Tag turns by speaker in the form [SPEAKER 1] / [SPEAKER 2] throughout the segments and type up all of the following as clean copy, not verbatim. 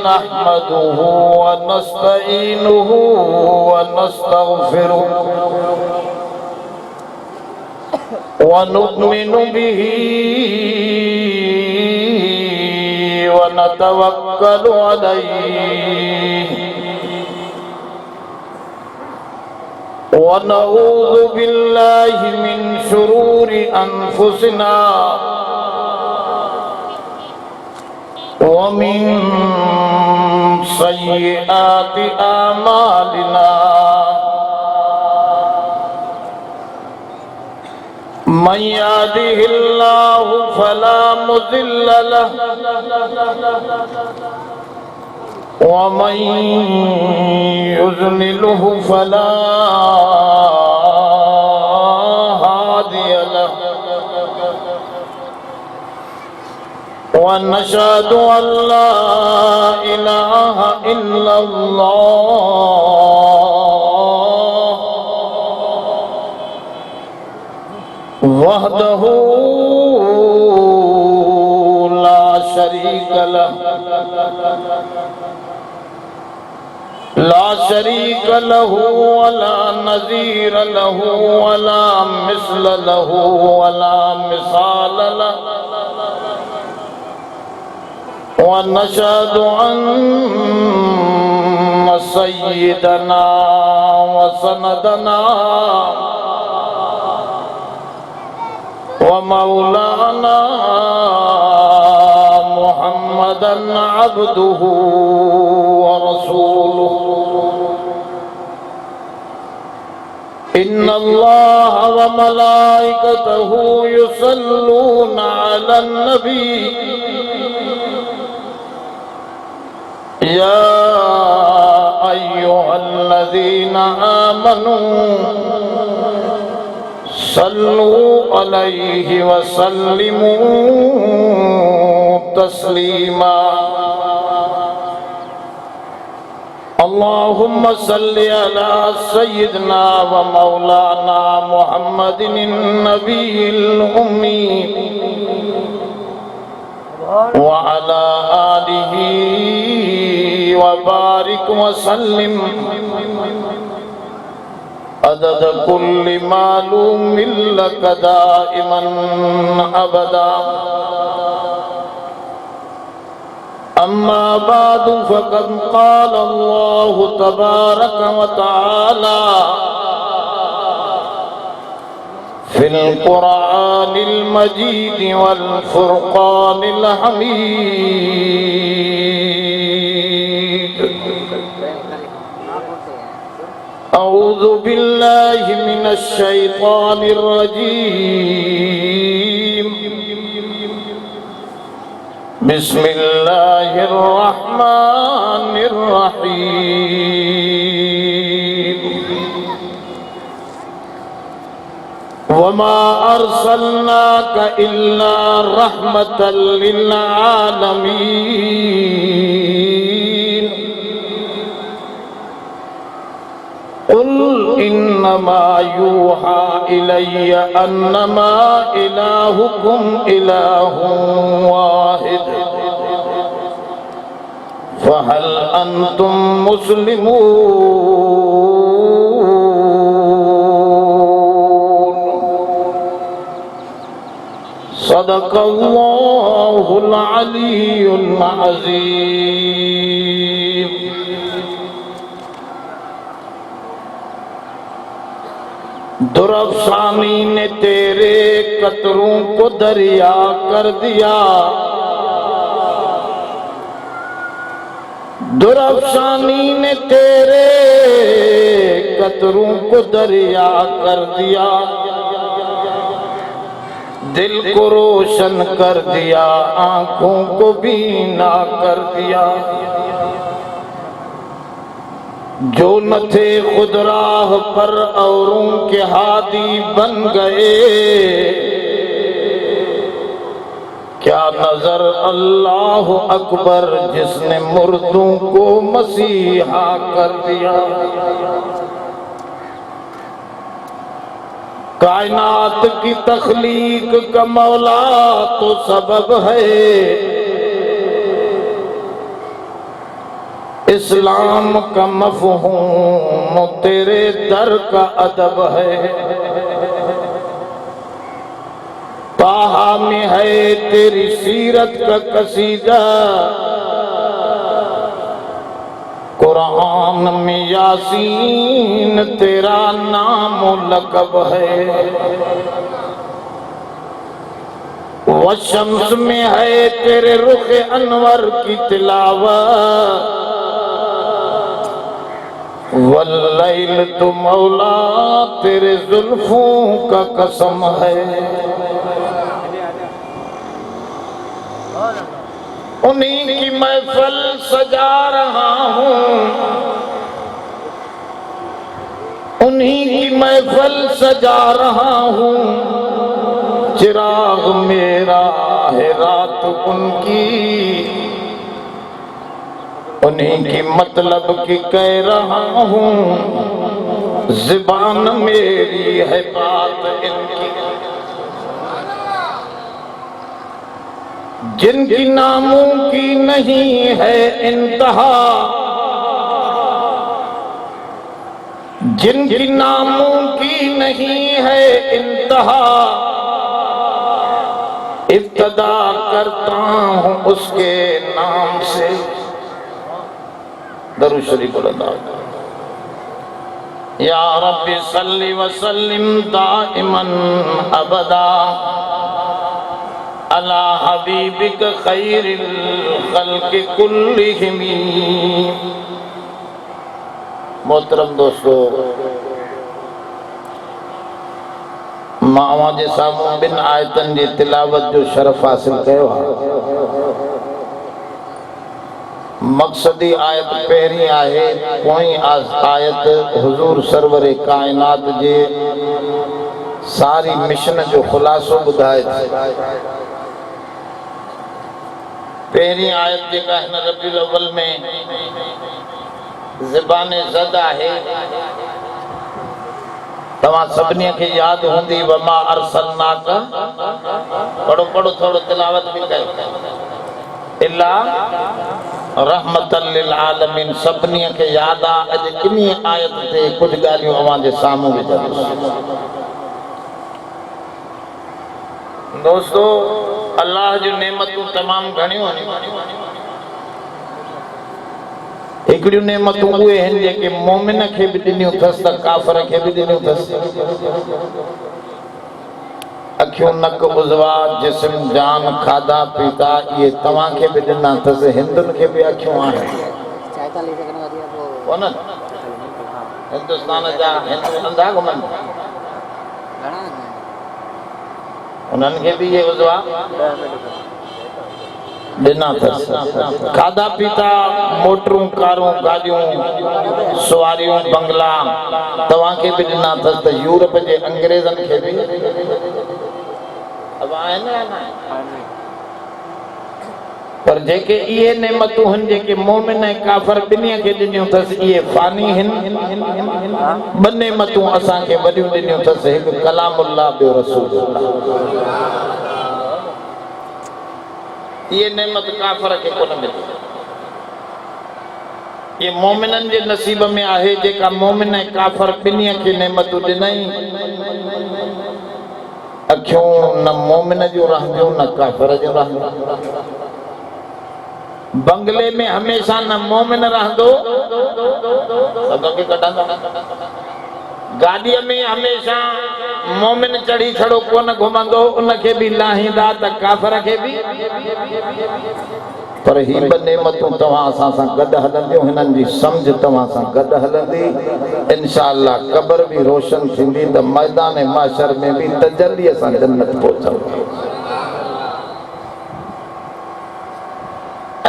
[SPEAKER 1] नहमदुहु व नस्तईनुहु व नस्तगफिरुहु व नु'मिनु बिही व नतवक्कलु अलैहि व नऊज़ु बिल्लाहि मिन शुरूरि अनफुसिना वमिन सय्यिआति आमालिना मन यहदिहिल्लाहु फला मुदिल्ल लहु व मन युज़्लिलहु फला हादिय लहु वनशहदु अल्ला इलाहा इल्लल्लाह वहदहु ला शरीक लहु वला नज़ीर लहु वला मिस्ल लहु वला मिसाल लहु ونشهد أن سيدنا وسندنا ومولانا محمدا عبده ورسوله إن الله وملائكته يصلون على النبي या अय्युहल्लज़ीना आमनू सल्लू अलैहि व सल्लिमू तस्लीमा अल्लाहुम्मा सल्लि अला सय्यिदना व मौलाना मुहम्मदिन नबिय्यिल उम्मी व अला आलिहि व बारिक व सल्लिम अदद कुल्लि मालूमिन लक दाइमन अबदा अम्मा बादु फ़क़द क़ाल अल्लाहु तबारक व तआला फिल कुरानिल मजीद वल फुरक़ानिल हमीद अऊज़ु बिल्लाहि मिनश शैतानिर रजीम बिस्मिल्लाहिर रहमानिर रहीम वमा अर्सलनाका इल्ला रहमतल लिल आलमीन कुल इन्नमा यूहा इलय्या अन्नमा इलाहुकुम इलाहुन वाहिद फहल अंतुम मुस्लिमून सदक़ल्लाहुल अलीयुल अज़ीम। दुरफ़शानी ने तेरे कतरों को दरिया कर दिया, दुरफ़शानी ने तेरे कतरों को दरिया कर दिया, दिल को रोशन कर दिया, आँखों को बीना कर दिया। जो न थे खुद राह पर औरों के हादी बन गए, क्या नजर अल्लाह अकबर जिसने मुर्दों को मसीहा कर दिया। कायनात की तख्लीक का मौला तो सबब है, इस्लाम का मफ़हूम तेरे दर का अदब है। ताहा में है तेरी सीरत का कसीदा, कुरान में यासीन तेरा नाम लक़ब है। वशम्स में है तेरे रुख अनवर की तिलावत, वल्लैल तो मौला तेरे जुल्फों का कसम है। उन्हीं की महफिल सजा रहा हूँ, उन्हीं की महफिल सजा रहा हूँ। चिराग मेरा है रात उनकी, उन्हीं की मतलब की कह रहा हूँ। ज़ुबान मेरी है बात इनकी, जिनकी नामों की नहीं है इंतहा, जिनकी नामों की नहीं है इंतहा। इब्तदा करता हूँ उसके नाम से। दरूद शरीफ बोलना। या रब्बी सल्ली व सल्लिम दाइमन अबदा अला हबीबिक खैरिल खल्क़ि कुल्लिहिम। मोहतरम दोस्तों, मां जे साम्हूं ॿिनि आयतनि जी तिलावत जो शरफ़ हासिल कयो आहे। मक़सदी आयत पहिरीं आहे, पोईं आयत हुज़ूर सरवरे काइनात जे सारी मिशन जो ख़ुलासो ॿुधाए थी। पहिरीं आयत जेका हिन रबीउल अव्वल में ज़बाने ज़द आहे, तव्हां सभिनी खे यादि हूंदी, वमा अरसलनाका। पढ़ो पढ़ो, थोरो तिलावत बि कयो। इल्ला रहमतल लिल आलमीन। सभिनी खे यादि आहे। अॼु इन आयत ते कुझु ॻाल्हियूं अव्हां जे साम्हूं विझंदुसि। दोस्तों, अल्लाह जूं नेमतूं तमामु घणियूं आहिनि। हिकिड़ियूं नेमतूं उहे आहिनि जेके मोमिन खे बि ॾिनियूं अथसि त काफ़िर खे बि ॾिनियूं अथसि। अखियूं, नक, उज़वा, जिस्म, जान, खाधा पीता, इहे तव्हांखे बि ॾिना अथसि। हिंदुनि खे बि अखियूं आहिनि कोन? हिंदुस्तान जा हिंदू अंधा घुमनि, उन्हनि खे बि इहे उज़वा ॾिना अथसि। खाधा पीता, मोटरूं, कारूं, गाॾियूं, सवारियूं, बंगला तव्हांखे बि ॾिना अथसि। त यूरोप जे अंग्रेज़नि खे बि अब आहिनि या न? पर जेके इहे नेमतूं आहिनि जेके मोमिन ऐं काफ़िर ॿिन्ही खे ॾिनियूं अथसि, इहे फ़ानी आहिनि। ॿ नेमतूं असांखे वॾियूं ॾिनियूं अथसि, हिकु कलामुल्लाह, ॿियो रसूलुल्लाह। ये नेमत काफ़िर खे कोन मिली। ये मोमिननि जे नसीब में आहे, जेका मोमिन ऐं काफ़िर ॿिन्ही खे नेमतूं ॾिनई। अखियूं न मोमिन जूं रहंदियूं न काफ़िर जूं रहंदियूं। बंगले में हमेशा न मोमिन रहंदो, सबके कढंदा। गाॾीअ में हमेशा मोमिन चढ़ी छड़ो कोन घुमंदो, उनखे बि लाहींदा त काफ़िर खे बि। पर ही ॿ नेमतूं तव्हां असां सां गॾु हलंदियूं, हिननि जी सम्झ तव्हां सां गॾु हलंदी। इंशाअल्लाह क़ब्र बि रोशन थींदी त मैदान माशर में बि तजल्लीअ सां जन्नत पहुचंदी।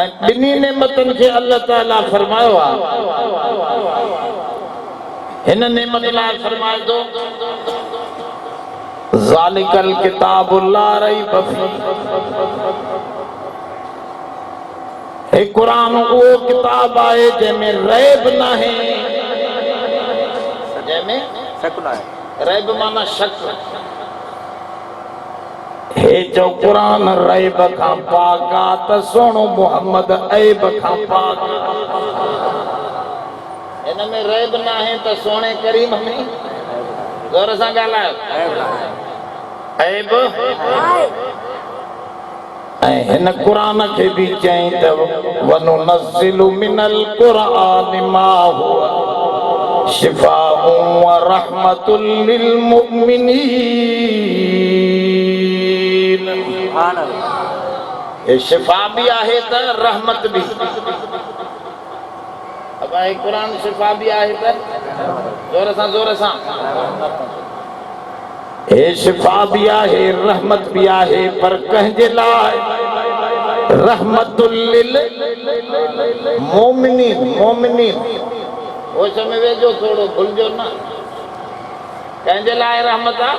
[SPEAKER 1] ऐं ॿिन्ही नेमतनि खे अल्लाह ताला फरमायो आहे। हिन नेमत लाइ फरमाए थो, ज़ालिकल किताबु ला रैब फीह। हे क़ुरान उहो किताब आहे जंहिंमें रैब न आहे, जंहिंमें शक न आहे। रैब माना शक। हे जो कुरान रैब खां पाक आ त सोनो मोहम्मद ऐब खां पाक। इन में रैब ना है त सोने करीम में जोर सां ॻाल्हायो ऐब। ऐं हिन कुरान खे बि चई त वनुनज़्ज़िलु मिनल क़ुरआनि मा हुवा शिफ़ाउन व रहमतुल लिल मुमिनीन। ये शिफा भी आहे त रहमत भी। अब ये कुरान शिफा भी आहे त जोर सां हे शिफा भी आहे रहमत भी आहे पर कंहिंजे लाइ रहमतुल लिल मोमिनीन। मोमिनीन वो समय वेझो थोड़ो भुलजो ना कंहिंजे लाइ रहमत आ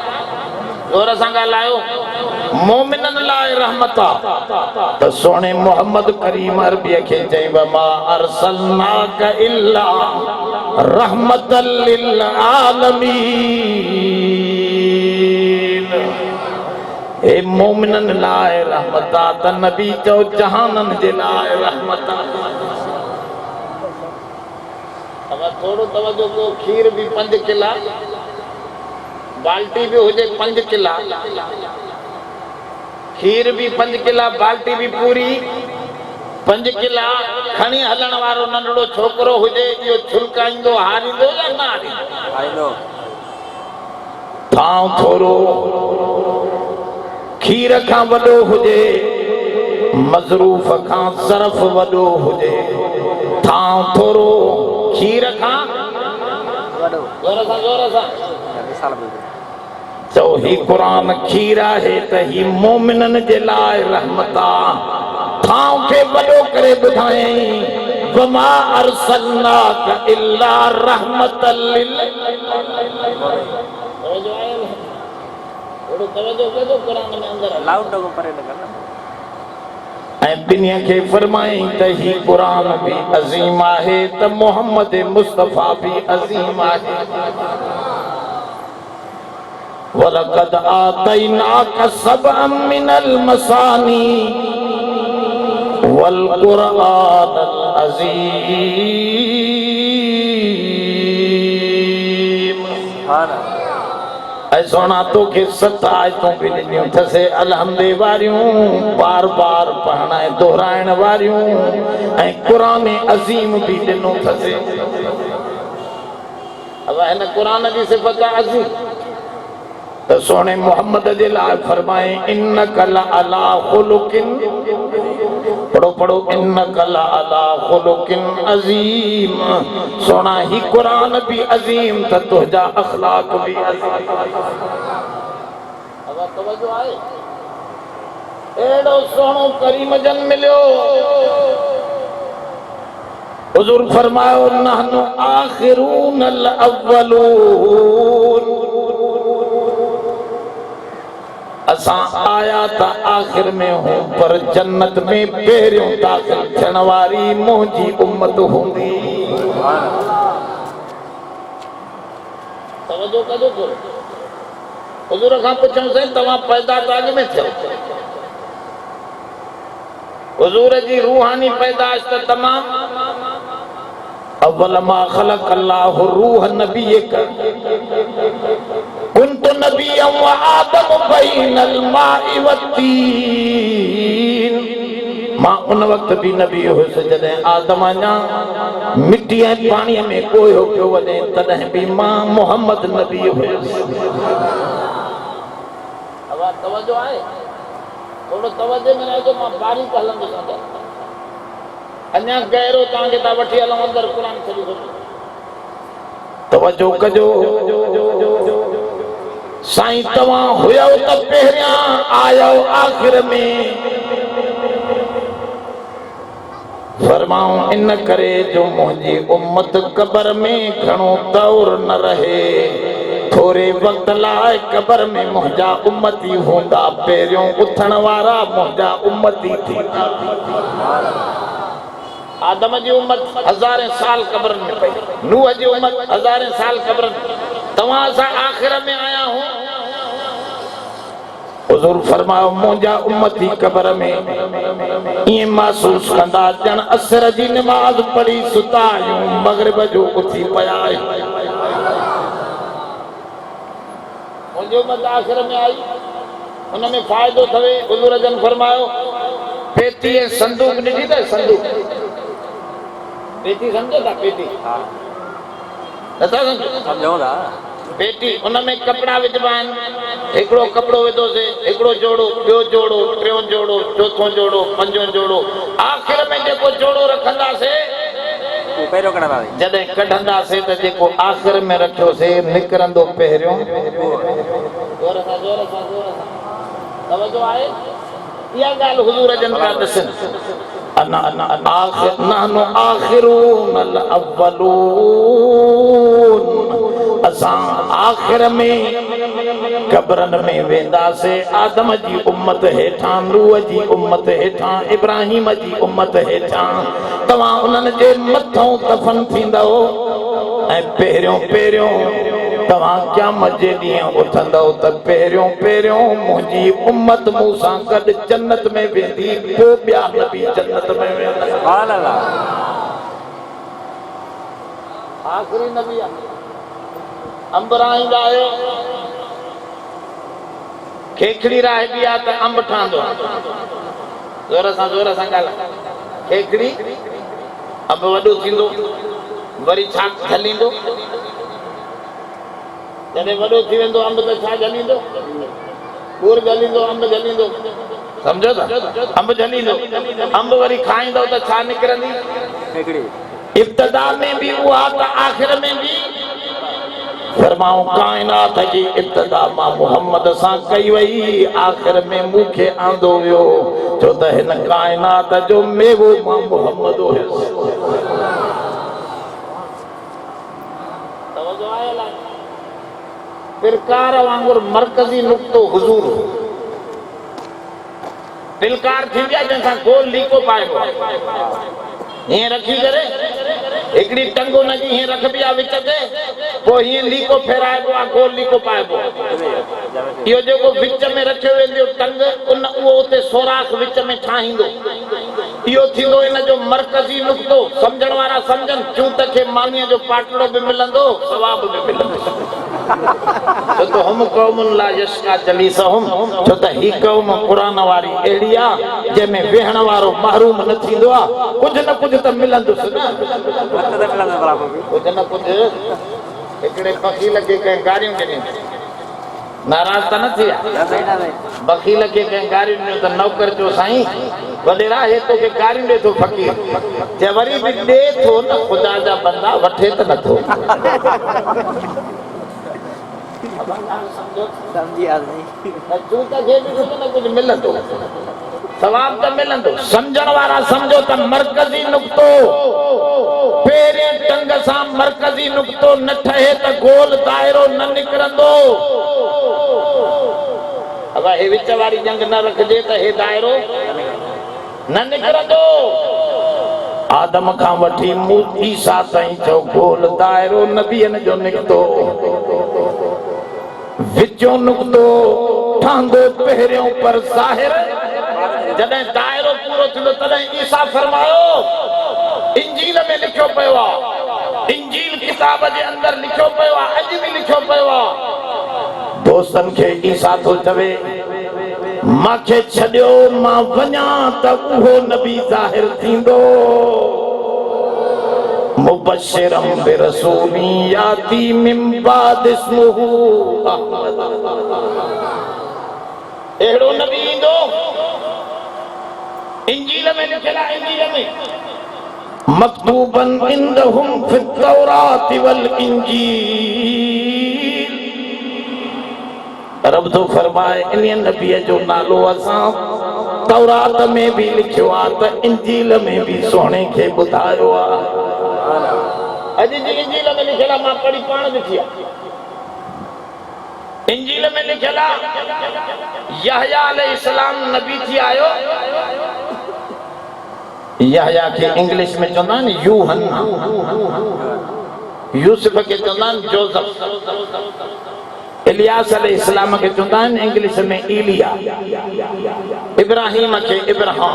[SPEAKER 1] जोर सां ॻाल्हायो मोमिनन लाइ रहमत आ त सोने मोहम्मद करीम अरबीअ खे चई वमा अरसलनाक इल्ला रहमतल लिल आलमीन। हे मोमिनन लाइ रहमत आ त नबी चओ जहानन जे लाइ रहमत आ। अब थोड़ो तवज्जो को खीर भी 5 किला बाल्टी भी हुजे 5 किला खीर भी 5 किला बाल्टी भी पूरी 5 किला खणी हलण वारो नंढड़ो छोकरो हुजे इहो छुलकाईंदो हारींदो या न हारींदो। थां थोरो खीर खां वॾो हुजे मज़रूफ़ खां ज़रफ़ वॾो हुजे थां थोरो खीर खां जोर सां चओ ही कुरान खीर आहे त ही मोमिनन जे लाइ रहमत आ। थां खे वॾो करे ॿुधायई वमा अरसलनाक इल्ला रहमतल लिल। ऐं ॿिन्हीअ खे फरमाई त ही कुरान भी अज़ीम आहे त मोहम्मद मुस्तफ़ा भी अज़ीम आहे। वलक़द आतैनाक सबअम मिनल मसानी वल कुरआनल अज़ीम। ऐं सोना तोखे 7 आयतूं भी ॾिनियूं अथसि अलहमदे वारियूं बार बार पढ़ण ऐं दोहराइण वारियूं ऐं कुरान अज़ीम भी ॾिनो अथसि। अब हिन कुरान जी सिफ़त अज़ीम त सोने मोहम्मद जे लाइ फरमाए इन्नक लअला खुलुकिन पढ़ो इन्नक लअला खुलुकिन अज़ीम। सोना ही कुरान भी अज़ीम त तुंहिंजा अखलाक भी अज़ीम। अब तवज्जो आहे एड़ो सोनो करीम जन मिलियो हुजूर फरमायो नहनु आखिरूनल अव्वलून। असां आया त आखिर में हूं पर जन्नत में पहिरियों दाख़िल थियण वारी मुंहिंजी उम्मत हूंदी। तवज्जो कजो थोरो हुजूर खां पुछऊंसीं तव्हां पैदा अॻ में थियो हुजूर जी रूहानी पैदाइश त तमाम अव्वल मा खलक अल्लाह रूह नबीक कुंत नबिय्यम व आदम बैनल माइ वत्तीन। मां उन वक्त भी नबी हुयुसि जॾहिं आदम अञा मिट्टी ऐं पाणीअ में ॻोयो पियो वञे तॾहिं भी मां मोहम्मद नबी हुयुसि। अब तवज्जो आहे थोड़ो तवज्जो में रहजो मां बारीक हलंदुसि अञा गहरो तव्हांखे था वठी हलूं अंदर कुरान शरीफ़ में। तवज्जो कजो साईं तव्हां हुयो त पहिरियां आयो आखिर में फरमाऊं इन करे जो मुंहिंजी उम्मत कब्र में घणो दौर न रहे थोरे वक्त लाइ कब्र में मुंहिंजा उम्मती हूंदा पहिरियों उथण वारा मुंहिंजा उम्मती थींदा। आदम जी उम्मत 1000 साल कब्र में पई नूह जी उम्मत 1000 साल कब्र में तव्हां सां आखिर में आया हूं हुजूर फरमायो मुंहिंजा उम्मती क़ब्र में ईअं महसूस कंदा ॼण असर जी नमाज़ पढ़ी सुता आहियूं मग़रिब जो उथी पिया आहियूं। मुंहिंजी उम्मत आख़िर में आई उन में फ़ाइदो थवे। हुजूर जन फरमायो पेटी ऐं संदूक ॾिठी अथव संदूक पेटी सम्झो था पेटी नथा सम्झो था पेटी उन में कपिड़ा विझबा आहिनि हिकिड़ो कपिड़ो विधोसीं हिकिड़ो जोड़ो ॿियो जोड़ो टियों जोड़ो चोथों जोड़ो पंजों जोड़ो आख़िर में जेको जोड़ो रखंदासीं जॾहिं कढंदासीं त जेको आख़िर में रखियोसीं निकिरंदो पहिरियों जोर सां तवजो आहे इहा ॻाल्हि हुजूर जन पिया ॾिसनि नहनु आखिरून अल अव्वलून असां आख़िर में क़ब्रनि में वेंदासीं आदम जी उम्मत हेठां नूह जी उम्मत हेठां इब्राहिम जी उम्मत हेठां तव्हां उन्हनि जे मथां दफ़न थींदव ऐं पहिरियों पहिरियों तव्हां क़यामत जे ॾींहुं उथंदव त पहिरियों पहिरियों मुंहिंजी उम्मत मूं सां गॾु जन्नत में वेंदी पोइ ॿिया नबी जन्नत में वेंदा। आख़िरी नबी अंब राईंदा आहियो खेखड़ी राहिबी आहे त अंब ठहंदो ज़ोर सां ॻाल्हाए खेखड़ी अंब वॾो थींदो वरी छा झलींदो जॾहिं वॾो थी वेंदो अंब त छा झलींदो पूर झलींदो अंब झलींदो सम्झो था अंब झलींदो अंब वरी खाईंदो त छा निकिरंदी इब्तिदा में बि उहा त आख़िर में बि फरमाऊं काइनात जी इब्तिदा मां मुहम्मद सां कई वई आख़िर में मूंखे आंदो वियो छो त हिन काइनात जो मेवो मां मुहम्मद हुयुसि। फिरकार वांगुरु मरकज़ी नुक़्तो हुज़ूर फिलकार थींदी आहे जंहिंसां गोल लीको पाइबो आहे हीअं रखी करे हिकिड़ी टंग हुनजी हीअं रखबी आहे विच ते पोइ हीअं लीको फेराइबो आहे गोल लीको पाइबो आहे इहो जेको विच में रखियो वेंदो टंग उन उहो उते सोराख़ विच में ठाहींदो इहो थींदो इन जो मरकज़ी नुक़्तो सम्झण वारा सम्झनि चूत खे मानीअ जो पाटड़ो बि मिलंदो सवाब बि मिलंदो छो त हम क़ौमुन ला यश्का जलीसहुम छो त ही क़ौम क़ुरान वारी अहिड़ी आहे जंहिंमें वेहण वारो महरूम न थींदो आहे कुझु न कुझु त मिलंदुसि न कुझु न कुझु हिकिड़े वकील खे कंहिं गारियूं ॾिनियूं नाराज़ त न थी आहे वकील खे कंहिं गारियूं ॾिनियूं त नौकर चयो साईं वॾेरा हे तोखे गारियूं ॾिए थो फ़क़ीर चए वरी बि ॾिए थो न ख़ुदा जा बंदा वठे त नथो कुझु मिलंदो सवाब त मिलंदो सम्झण वारा सम्झो त मरकज़ी नुक़्तो पहिरें टंग सां मरकज़ी नुक़्तो न ठहे त गोल दाइरो न निकिरंदो अगरि हे विच वारी जंग न रखिजे त हे दाइरो न निकिरंदो आदम खां वठी ईसा ताईं जो गोल दाइरो नबीअनि जो निकितो विचों नुक़्तो ठहंदो पहिरियों पर ज़ाहिर जॾहिं दाइरो पूरो थींदो तॾहिं ईसा फरमायो इंजील में लिखियो पियो आहे इंजील किताब जे अंदरि लिखियो पियो आहे अॼु बि लिखियो पियो आहे दोस्तनि खे ईसा थो चवे मूंखे छॾियो मां वञा त उहो नबी ज़ाहिर थींदो मुबश्शिरम बिरसूली याती मिन बाद इस्मुहु अहमद अहिड़ो नबी ईंदो इंजील में लिखियल आहे इंजील में मक्तूबन इंदहुम फि तौरात वल इंजील रब तो फरमाए इन नबीअ जो नालो असां तौरात में भी लिखियो आहे त इंजील में भी सोने खे ॿुधायो आहे अॼु जी इंजील में लिखियल आहे मां पढ़ी पाण ॾिठी आहे इंजील में लिखियल आहे यहया अलैहिस्सलाम नबी थी आयो यहया खे इंग्लिश में चवंदा आहिनि यूहन्ना यूसुफ खे चवंदा आहिनि जोसेफ इलियास अलैहिस्सलाम के चवंदा आहिनि इंग्लिश में इलिया, इब्राहिम के इब्राहिम,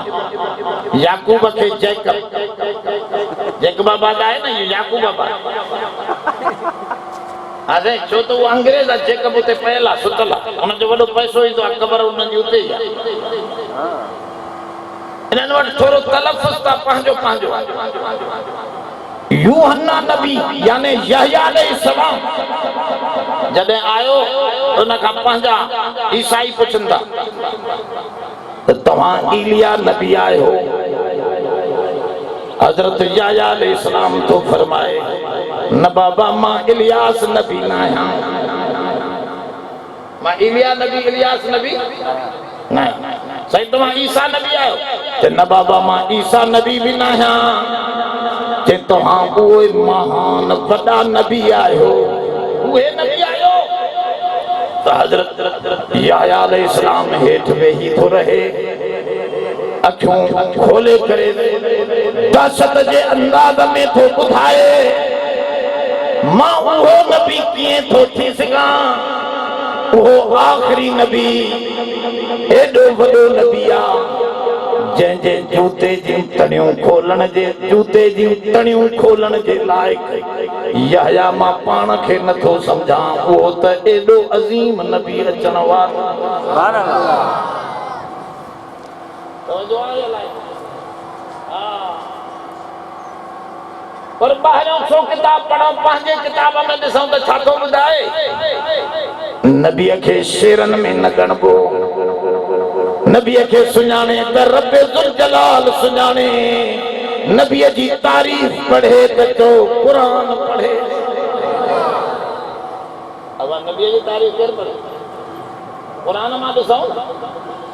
[SPEAKER 1] याकूब के जैकब। जैकब बाबा आहे न, ये याकूब बाबा अरे छो तो वो अंग्रेज आहे। जैकब उते पयल आहे, सुतल आहे, उन जो वॾो पैसो ईंदो आहे, क़बर उन जी उते ई आहे। इन्हनि वटि थोरो तलफ़ुज़ था पंहिंजो पंहिंजो। यूहन्ना नबी यानी यहया अलैहिस्सलाम जॾहिं आयो उन खां पंहिंजा ईसाई पुछंदा त तव्हां इलिया नबी आहियो? हज़रत यहया अलैहिस्सलाम तो फरमाए न बाबा, मां इलियास नबी न आहियां। मां इलिया नबी, इलियास नबी न। सही तव्हां ईसा नबी आहियो? त न बाबा, मां ईसा नबी बि न आहियां। जे तव्हां उहे महान वॾा नबी आहियो, उहे नबी आहियो। त हज़रत यहया अलैहिस्सलाम हेठि वेही थो रहे, अखियूं खोले करे दहशत जे अंदाज़ में थो ॿुधाए मां उहो नबी कीअं थो थी सघां, उहो आख़िरी नबी, एॾो वॾो नबी आहे जंहिंजे जूते जी तणियूं खोलण जे, जूते जी तणियूं खोलण जे लाइक़ यहया मां पाण खे नथो सम्झां। उहो त एॾो अज़ीम नबी अचण वारो। पर ॿाहिरियों छो किताब पढ़ो, पंहिंजे किताब में ॾिसूं त छा थो ॿुधाए? नबीअ खे शेरनि में न ॻणबो, नबीअ खे सुञाणे त रब ज़ुल जलाल सुञाणे। नबीअ जी तारीफ़ पढ़े त चओ क़ुरान पढ़े। अब नबीअ जी तारीफ़ केरु पढ़े? क़ुरान मां ॾिसूं।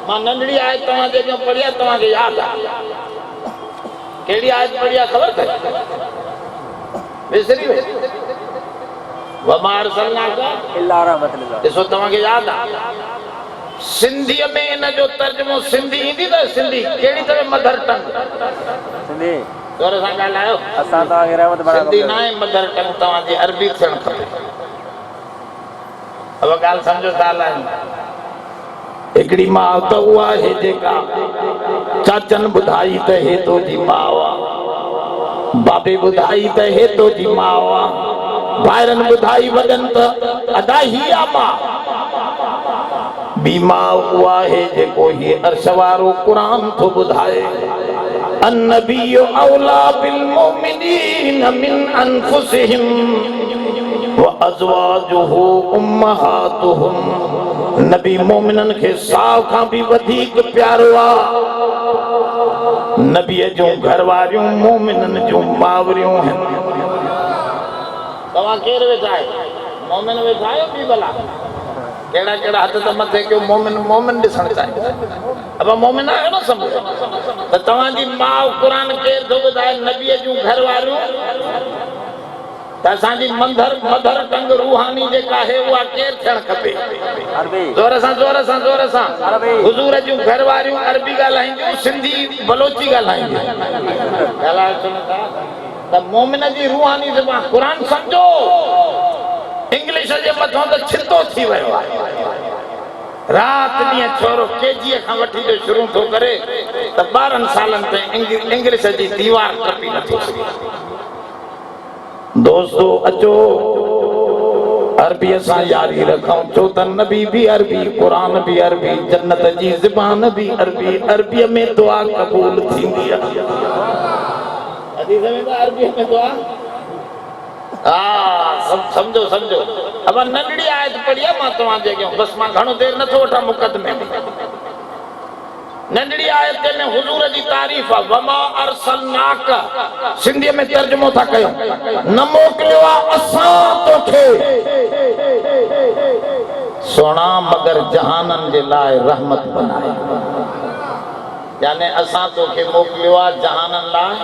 [SPEAKER 1] मां नंढड़ी आयत तव्हां जेके पढ़ी आहे तव्हांखे यादि आहे? कहिड़ी आयत पढ़ी आहे ख़बर अथव? विसरी वई। वमा अरसलनाका इल्ला रहमतल लिल। ॾिसो तव्हांखे यादि आहे? सिंधीअ में इन जो तर्जुमो सिंधी ईंदी त सिंधी कहिड़ी अथव? Mother tongue Sindhi. जोर सां ॻाल्हायो। असां तव्हांखे रहमत बड़ा सिंधी न आहे, मदर टंग तव्हांजी अरबी थियणु खपे। अब ॻाल्हि सम्झो था हलायूं। हिकिड़ी माउ त उहा आहे जेका चाचनि ॿुधाई त हे तुंहिंजी माउ आहे, बाबे ॿुधाई त हे तुंहिंजी माउ आहे, भाइरनि ॿुधाई वॾनि त अदा ही आहे माउ। ॿी माउ उहा आहे जेको हीअ अर्श वारो क़ुरान थो ॿुधाए। अन्नबिय्यु औला बिल मुमिनीन मिन अनफुसिहिम व अज़वाजुहु उम्महातुहुम। नबी मोमिनन खे साउ खां बि वधीक प्यारो आहे। नबीअ जूं घरवारियूं मोमिनन जूं मावरियूं आहिनि। तव्हां केरु वेठा आहियो? मोमिन वेठा आहियो? बि भला कहिड़ा कहिड़ा हथ त मथे कयो मोमिन मोमिन ॾिसणु चाहियो। अब मोमिन आहियो न सम्झो त तव्हांजी माउ क़ुरान केरु थो ॿुधाए? नबीअ जूं घरवारियूं। त असांजी मदर टंग रूहानी जेका आहे उहा केरु थियणु खपे? ज़ोर सां ज़ोर सां ज़ोर सां। हुज़ूर जूं घरवारियूं अरबी ॻाल्हाईंदियूं, सिंधी बलोची ॻाल्हाईंदियूं। त मोमिन जी रूहानी ज़बान क़ुरान सम्झो। इंग्लिश जे मथां त छितो थी वियो आहे। राति ॾींहुं छोरो केजीअ खां वठी शुरू थो करे त 12 सालनि ताईं इंग्लिश जी दीवार टपी नथो सघे। दोस्तो अचो अरबीअ सां यारी रखूं, छो त नबी बि अरबी, क़ुरान बि अरबी, जन्नत जी ज़बान बि अरबी। अरबीअ में दुआ क़बूल थींदी आहे। हदीस में त अरबीअ में दुआ समझो समझो। अब नंढड़ी आयत पढ़ी आहे मां तव्हांजे अॻियां, बस मां घणो देर नथो वठां मुक़दमे में। नंढड़ी आयत में हुजूर जी तारीफ़ आहे। वमा अरसलनाका सिंधीअ में तर्जुमो था कयूं, न मोकिलियो आहे असां तोखे सोना मगर जहाननि जे लाइ रहमत बनाए। यानी असां तोखे मोकिलियो आहे जहाननि लाइ।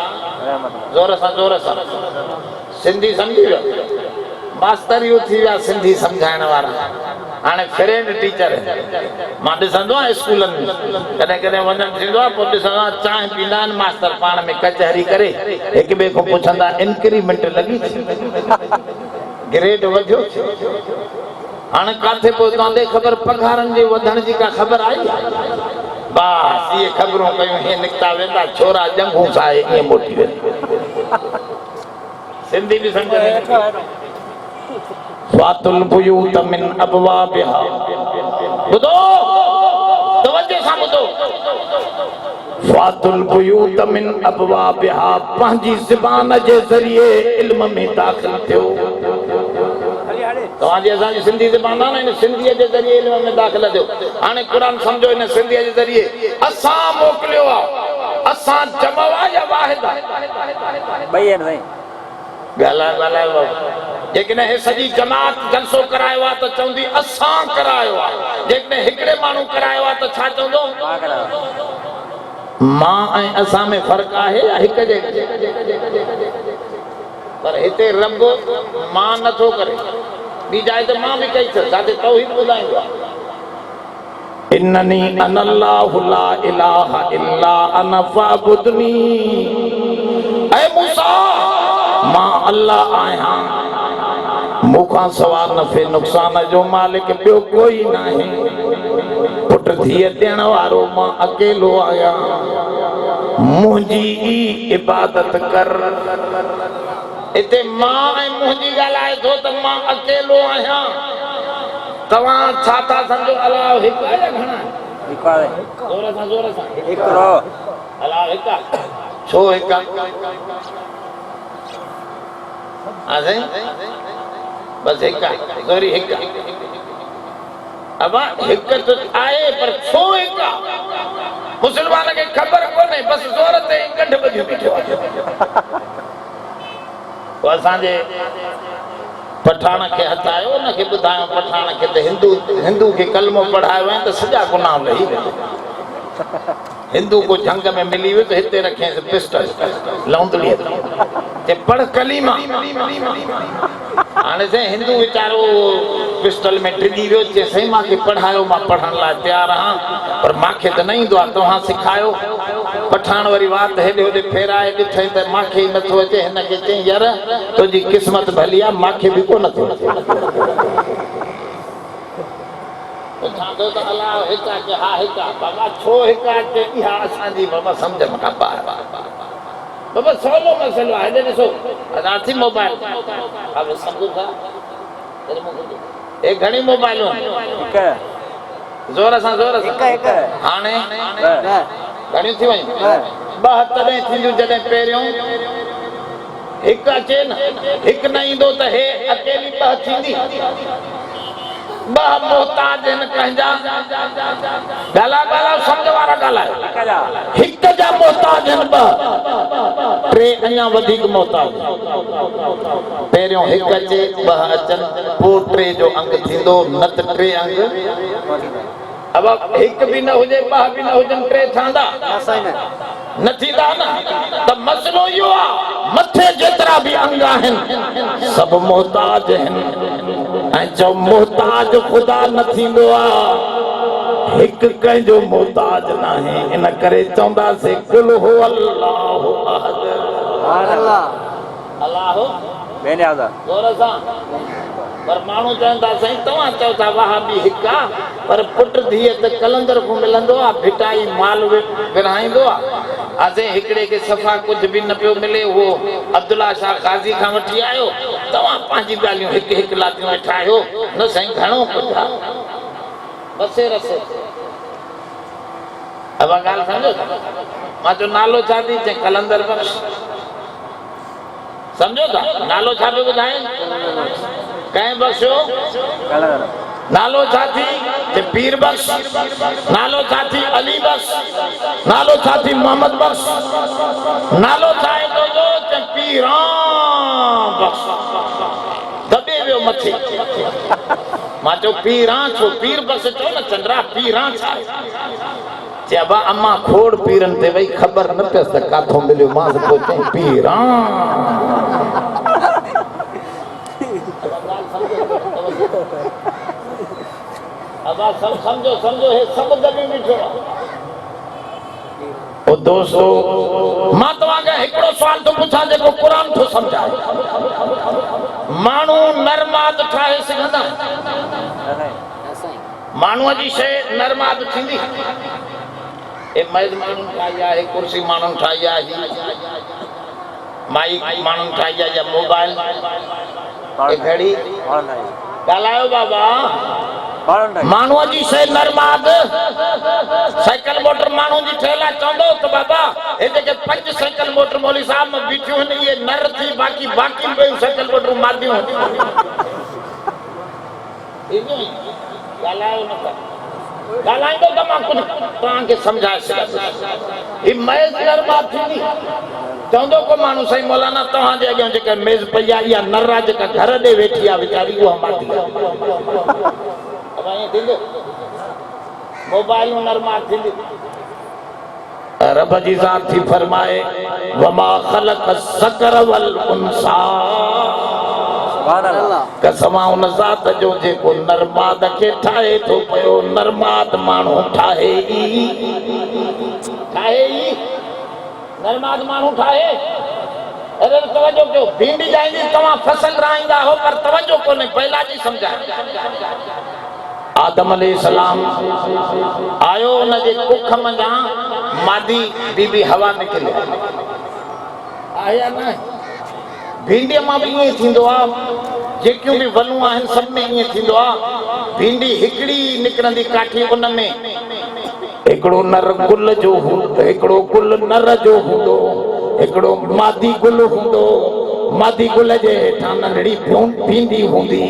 [SPEAKER 1] ज़ोर सां ज़ोर सां सिंधी सम्झी वियो? मास्तर इहो थी विया सिंधी सम्झाइण वारा। हाणे फ्रेंड टीचर मां ॾिसंदो आहियां स्कूलनि में, कॾहिं कॾहिं वञणु थींदो आहे, पोइ ॾिसंदो आहियां चांहि पींदा आहिनि मास्तर पाण में कचहरी करे, हिक ॿिए खां पुछंदा इंक्रीमेंट लॻी, ग्रेड वधियो। हाणे काथे पहुता दे खबर पघारन जे वधण जी का खबर आई बस ये खबरों कयूं हे निकता वेंदा छोरा जंगू साए ये मोटी वे सिंधी भी समझ फातुल बुयूत मिन अबवाबिहा बुधो तवज्जो सां बुधो फातुल बुयूत मिन अबवाबिहा पंहिंजी ज़बान जे ज़रिए इल्म में दाख़िल थियो तव्हांजी असांजी सिंधी ज़बान आहे न इन सिंधीअ जे ज़रिए इल्म में दाख़िल थियो हाणे क़ुरान सम्झो इन सिंधीअ जे ज़रिए असां मोकिलियो आहे असां जमो आहे या वाहिद आहे ॿई आहिनि ॻाल्हायो जेकॾहिं हे सॼी जमात जलसो करायो आहे त चवंदी असां करायो आहे जेकॾहिं हिकिड़े माण्हू करायो आहे त छा चवंदो मां ऐं असां में फ़र्क़ु आहे या हिक जे पर हिते रब मां नथो करे ॿी जाइ ते मां बि कई छॾ जिते तौहीद ॿुधाईंदो आहे इन्ननी अनल्लाहु ला इलाहा इल्ला अना फअबुदनी ऐ मूसा मां अल्लाह आहियां मूंखां सवाइ नफ़े नुक़सान जो मालिक ॿियो कोई नाहे पुट धीअ ॾियण वारो मां अकेलो आहियां मुंहिंजी इबादत कर इते मां ऐं मुंहिंजी ॻाल्हाए थो त मां अकेलो आहियां तव्हां छा था सम्झो अलाह हिकु आहे या घणा हिकु आहे ज़ोर सां हिकिड़ो अलाह हिकु आहे छो हिकु आहे बस हिकु आहे ज़ोरी हिकु आहे अब हिकु त आहे पर छो हिकु आहे मुसलमान खे ख़बर कोन्हे बस ज़ोर ते गंढ ॿधियूं बीठो आहे असांजे पठाण खे हथायो उनखे ॿुधायो पठाण खे त हिंदू खे कलमो पढ़ायो आहे त सॼा गुनाह लही हिंदू को जंग में मिली वियो त हिते रखेसि पिस्टल लौंदड़ीअ ते पढ़ कलीमा हाणे साईं हिंदू वीचारो पिस्टल में डिॼी वियो चए साईं मूंखे पढ़ायो मां पढ़ण लाइ तयारु आहियां पर मूंखे त न ईंदो आहे तव्हां सेखारियो पठाण वरी वात हेॾे होॾे फेराए ॾिठई त मूंखे ई नथो अचे हिनखे चई यार तुंहिंजी क़िस्मत भली आहे मूंखे बि कोन नथो अचे अलाह हिकु आहे हा हिकु आहे बाबा छो हिकु आहे इहा असांजी बाबा सम्झ में खां बाबा सवलो मसइलो आहे हेॾे ॾिसो असां थी मोबाइल सम्झो था हे घणी मोबाइलूं ज़ोर सां हाणे घणियूं थी वयूं ॿ तॾहिं थींदियूं जॾहिं पहिरियों हिकु अचे न हिकु न ईंदो त हे अकेली ॿ थींदी ॿ मोहताज आहिनि पंहिंजा ॻाल्हायो सम्झ वारा ॻाल्हायो हिक जा मोहताज आहिनि ॿ टे अञा वधीक मोहताज पहिरियों हिकु अचे ॿ अचनि पोइ टे जो अंग थींदो न त टे अंग अब हिकु बि न हुजे ॿ बि न हुजनि टे ठहंदा न थींदा न त मसइलो इहो आहे मथे जेतिरा बि अंग आहिनि सभु मोहताज आहिनि ऐं जो मोहताज ख़ुदा न थींदो आहे हिकु कंहिंजो मोहताज न आहे इन करे चवंदासीं कुल हो अल्लाहु अहद अल्लाहु बेनियाज़ ज़ोर सां पर माण्हू चवंदा साईं तव्हां चओ था वाह बि हिकु आहे पर पुट धीअ त कलंदर को मिलंदो आहे भिटाई माल विरहाईंदो आहे असां हिकिड़े खे सफ़ा कुझु बि न पियो मिले उहो अब्दुल्ला शाह गाज़ी खां वठी आयो तव्हां पंहिंजी ॻाल्हियूं हिकु हिकु लातियूं वेठा आहियो न साईं घणो कुझु आहे बसे रसे अब ॻाल्हि सम्झो मां चयो नालो छा थी चई कलंदर बख़्श सम्झो था नालो छा पियो ॿुधाए कंहिं बख़्शियो नालो छा थी ते पीर बख़्श नालो छा थी अली बख़्श नालो छा थी मोहम्मद बख़्श नालो छा आहे तो ते पीरां बख़्श दबे वियो मथे मां चयो पीरां छो पीर बख़्श चओ न चंद्रा पीरां छा चए अबा अम्मा खोड़ पीरनि ते वई ख़बर न पियसि त काथो मिलियो मां पोइ चई पीरां अब सब समझो है सब दबी बीठो ओ दोस्तों मां तव्हांखे हिकिड़ो सवाल थो पुछां जेको क़ुरान थो सम्झाए माण्हू नरमाद ठाहे सघंदा माण्हूअ जी शइ नरमाद थींदी ए मेज़ माण्हू ठाही आहे कुर्सी माण्हू ठाही आहे माइक माण्हू ठाही आहे या मोबाइल ए घड़ी ॻाल्हायो बाबा माण्हूअ जी शइ नरमाद साइकिल मोटर माण्हू जी ठहियल आहे चवंदो त बाबा हे जेके 5 साइकिल मोटर मौलवी साहब में बीठियूं आहिनि इहे नर थी बाक़ी ॿियूं साइकिल मोटरूं मादियूं ॻाल्हायो न था ॻाल्हाईंदो त मां कुझु तव्हांखे सम्झाए सघंदुसि ही मेज़ नरमाद थींदी चवंदो को माण्हू साईं मौलाना तव्हांजे अॻियां जेका मेज़ पई आहे इहा नर आहे जेका घर ॾे वेठी आहे वीचारी उहा मादी आहे मोबाइल नरमाद थींदी रब जी ज़ात थी फरमाए वमा ख़लक़ ज़कर वल उन्सा कसमा उन ज़ात जो जेको नरमाद खे ठाहे थो पियो नरमाद माण्हू ठाहे ई नरमाद माण्हू ठाहे अरे तवज्जो कयो भिंडी जाईंदी तव्हां फसल राईंदा हो पर तवज्जो कोन्हे पहला जी सम्झाए आदम अलैहिस्सलाम आयो उन जे कुख मंझां मादी बीबी हवा निकिरी आया न भिंडी मां भी ये थींदो आ जेकियूं भी वलूं आहिनि सब में ये थींदो आ भिंडी हिकड़ी निकरंदी काठी उन में एकड़ो नर गुल जो हूंदो एकड़ो गुल नर जो हूंदो एकड़ो मादी गुल हूंदो मादी गुल जे हेठां नंढड़ी भिंडी हूंदी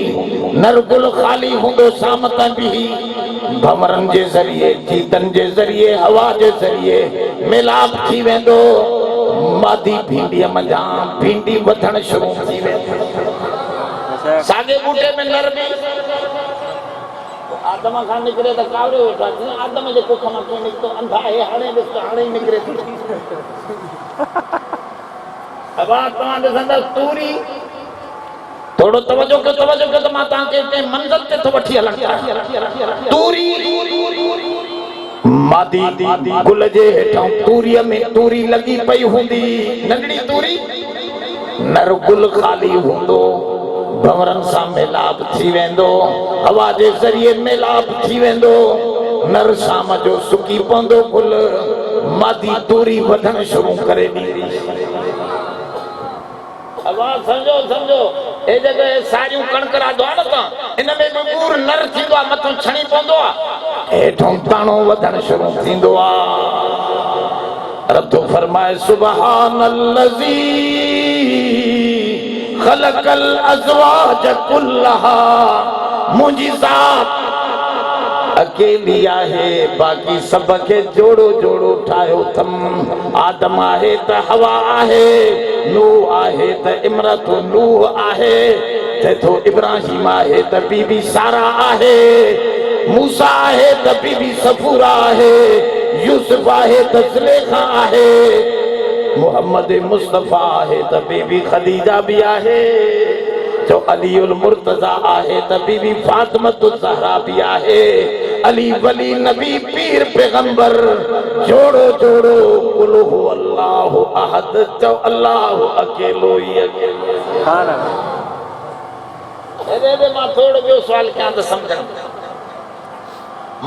[SPEAKER 1] नर गुल खाली हूंदो शाम ताईं भी भमरन जे ज़रिए जीतन जे ज़रिए हवा जे ज़रिए मिलाप थी वेंदो मादी भिंडीअ मंझां भिंडी वधण शुरू थी वेंदी साॻे बूटे में नर भी आदम खां निकिरे त कावड़े वेठा आदम जे कुख मां कीअं निकितो अंधा आहे हाणे ॾिस त हाणे ई निकिरे थो अब तव्हां ॾिसंदा तूरी थोड़ो तवज्जो कयो त मां तव्हांखे कंहिं मंज़िल ते थो वठी हलां तूरी मादी गुल जे हेठां तूरीअ में तूरी लगी पई हूंदी नंढड़ी तूरी नर गुल खाली हूंदो भंवरन सां मिलाप थी वेंदो हवा जे ज़रिए मिलाप थी वेंदो नर शाम जो सुकी पवंदो गुल मादी तूरी वधण शुरू करे ॾींदी समझो ए जगह सारियूं कणकरा दो न त इन में बूर नर थींदो आ मथों छणी पवंदो आ हेठों ताणो वधण शुरू थींदो आ रब तो फरमाए सुबहानल्लज़ी खलकल अज़वाज कुल्लहा मुंहिंजी ज़ात अकेली आहे बाक़ी सब के जोड़ो जोड़ो ठाहियो थम आदम आहे त हवा आहे नूह आहे त इमरत नूह आहे तेथो इब्राहिम आहे त बीबी सारा आहे मूसा आहे त बीबी सफूरा आहे यूसुफ आहे त ज़ुलेखा आहे मोहम्मद मुस्तफा आहे त बीबी खदीजा भी आहे जो अलीउल मुर्तजा आहे त बीबी फातिमतु ज़हरा भी आहे अली वली नबी पीर पैगंबर जोड़ो जोड़ो कुल हु अल्लाहु अहद चो अल्लाह अकेलो ही अकेलो अरे मां थोड़ो ॿियो सवाल कयां त सम्झण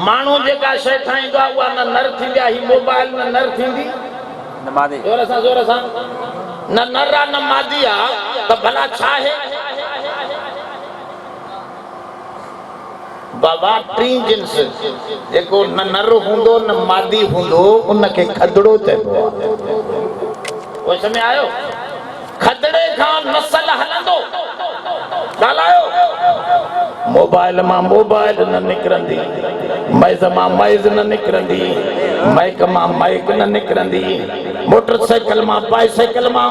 [SPEAKER 1] माण्हू जेका शइ ठाहींदो आहे उहा न नर थींदी आहे ही मोबाइल न नर थींदी जोर सां न नर आहे न मादी आहे त भला छा आहे बाबा टी जिन्स जेको न नर हूंदो न मादी हूंदो उनखे खदड़ो चइबो आहे वो समय आयो खदड़े खां नस्ल हलंदो ॻाल्हायो मोबाइल मां मोबाइल न निकिरंदी मैज़ मां मैज़ न निकिरंदी माइक मां माइक न निकिरंदी मोटरसाइकिल मां बाइसाइकिल मां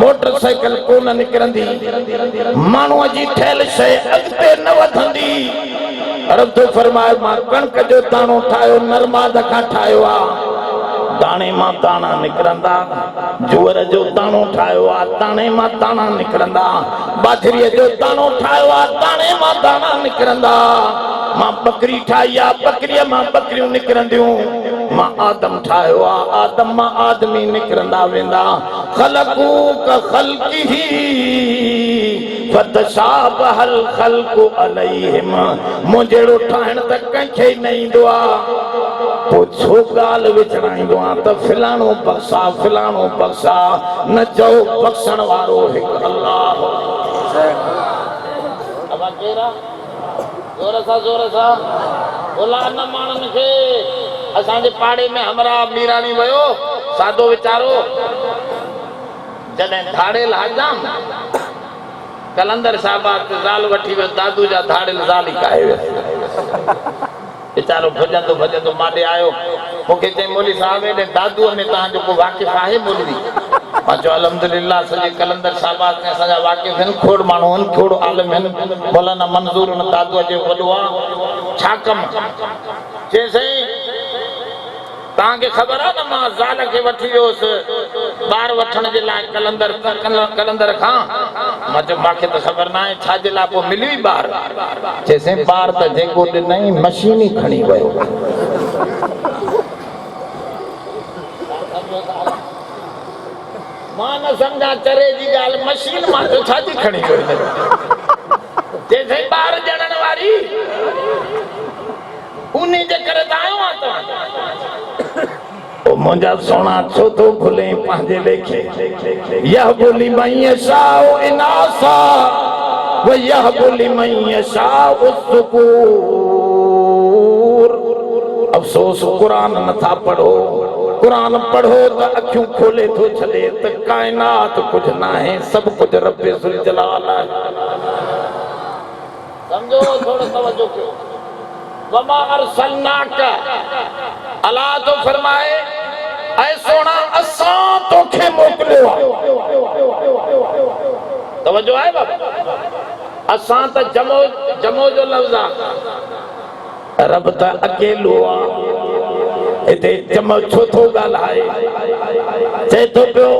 [SPEAKER 1] मोटरसाइकिल कोन निकिरंदी माण्हूअ जी ठहियल शइ अॻिते न वधंदी रब तो फरमाए मां कणक जो दाणो ठाहियो नरमाद खां ठाहियो आहे दाणे मां दाणा निकिरंदा जुअर जो दाणो ठाहियो आहे दाणे मां दाणा निकिरंदा बाजरीअ जो दाणो ठाहियो आहे दाणे मां दाणा निकिरंदा मां बकरी ठाही आहे बकरीअ मां बकरियूं निकिरंदियूं मां आदम ठाहियो आहे आदम मां आदमी निकिरंदा वेंदा ख़लक़ू क ख़ल्क़िही फतशाबहल खल्क़ु अलैहिम मुंहिंजो ठाहिण त कंहिंखे न ईंदो आहे पोइ छो ॻाल्हि विचड़ाईंदो आहे त फिलाणो बख़्शा न चओ बख़्शण वारो हिकु अल्लाह ज़ोर सां बोला न माण्हुनि खे असांजे पाड़े में हमरा मीराणी वियो सादो वीचारो जॾहिं धाड़ेल हाजाम कलंदर साहब ज़ाल वठी वियो दादू जा धाड़ेल ज़ाल ई काहे वियो वीचारो भॼंदो माॾे आयो मूंखे चई मौली साहब हेॾे दादूअ में तव्हांजो को वाक़िफ़ आहे मौलवी मां चयो अल्हम्दुलिल्लाह सॼे कलंदर साहब में असांजा वाक़िफ़ आहिनि खोड़ माण्हू आहिनि खोड़ आलिम आहिनि मौलाना मंज़ूर हुन दादूअ जो वॾो आहे छा कमु चई साईं तव्हांखे ख़बर आहे न मां ज़ाल खे वठी वियोसि ॿार वठण जे लाइ कलंदर खां मां चयो मूंखे त ख़बर न आहे छाजे लाइ पोइ मिलियो ई ॿार चई साईं ॿार त जेको ॾिनई मशीन ई खणी वियो मां न सम्झा चरे जी ॻाल्हि मशीन मां चयो छाजी खणी वियो चई साईं ॿार ॼणण वारी उन जे करे त आयो आहे तव्हां मुंहिंजा सोना छो थो भुले पंहिंजे लेखे यह बोली मई शाह इनासा व यह बोली मई शाह सुकूर अफ़सोस क़ुरान नथा पढ़ो क़ुरान पढ़ो त अखियूं खोले थो छॾे त काइनात कुझु न आहे सभु कुझु रब ज़ुल जलाल आहे सम्झो थोरो तवज्जो कयो वमा अरसलनाक अल्लाह तो फरमाए ऐ सोना असां तोखे मोकिलियो आहे तवज्जो आहे बाबा असां त जमो जो लफ़्ज़ आहे रब त अकेलो आहे हिते जमो छो थो ॻाल्हाए चए थो पियो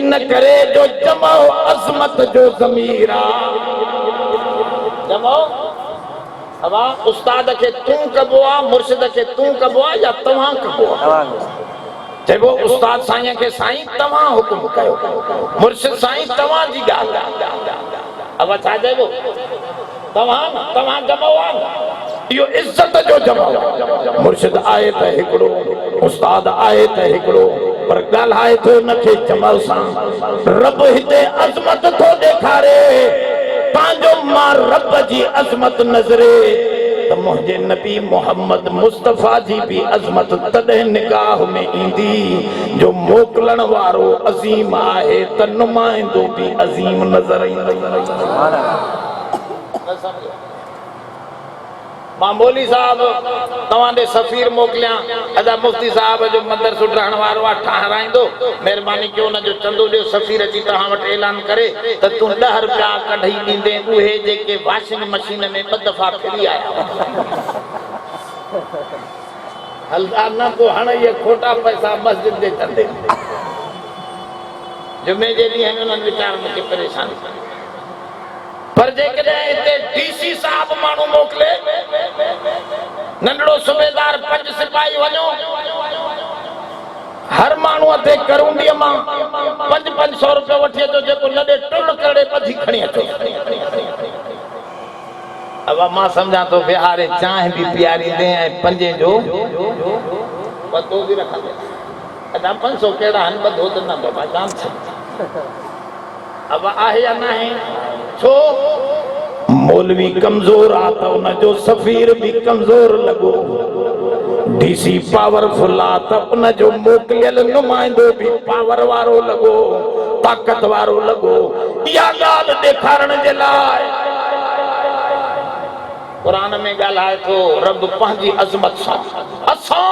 [SPEAKER 1] इन करे जो जमो अज़मत जो ज़मीर आहे जमो अवा उस्ताद के तूं कबो आहे मुर्शिद के तूं कबो आहे या तव्हां कबो आहे चइबो उस्ताद साईं के साईं तव्हां हुकुम कयो मुर्शिद साईं तव्हां जी ॻाल्हि अवा छा चइबो तव्हां जमो आहे इहो इज़त जो जमो मुर्शिद आहे त हिकिड़ो उस्ताद आहे त हिकिड़ो पर ॻाल्हाए थो उनखे जमल सां रब हिते अज़मत थो ॾेखारे पांजो मां रब जी अज़मत नज़रे त मुंहिंजे नबी मोहम्मद मुस्तफ़ा जी भी अज़मत तॾहिं निगाह में ईंदी जो मोकिलण वारो अज़ीम आहे त नुमाइंदो भी अज़ीम नज़र ईंदो मां मौली साहब तव्हांजे सफ़ीर मोकिलियां अदा मुफ्ती साहब जो मदरसो रहण वारो आहे ठहाराईंदो महिरबानी कयो हुनजो चंदो ॾियो सफ़ीर अची तव्हां वटि ऐलान करे त तूं 10 रुपया कढी ॾींदे उहे जेके वॉशिंग मशीन में 2 दफ़ा फिरी आया हलदा न पोइ हाणे इहे खोटा पैसा मस्जिद जे चंदे जुमे जे ॾींहं में उन्हनि वीचारनि खे परेशानी पर जेकॾहिं हिते डीसी साहब माण्हू मोकिले नंढड़ो सूबेदार 5 सिपाही वञो हर माण्हूअ ते करूंडीअ मां 500 रुपया वठी अचो जेको लॾे टुल करे ॿधी खणी अचो अब मां सम्झां थो बिहारे चांहि बि पीआरींदे ऐं 5 जो पतो बि रखंदे अदा 500 कहिड़ा आहिनि ॿधो त न बाबा जाम अब आहे या न आहे छो मौलवी कमजोर आ त उनजो सफ़ीर भी कमजोर लगो डीसी पावरफुल आ त उनजो मोकिलियल नुमाइंदो भी पावर वारो लगो ताकत वारो लगो इहा ॻाल्हि ॾेखारण जे लाइ क़ुरान में ॻाल्हाए थो रब पंहिंजी अज़मत सां असां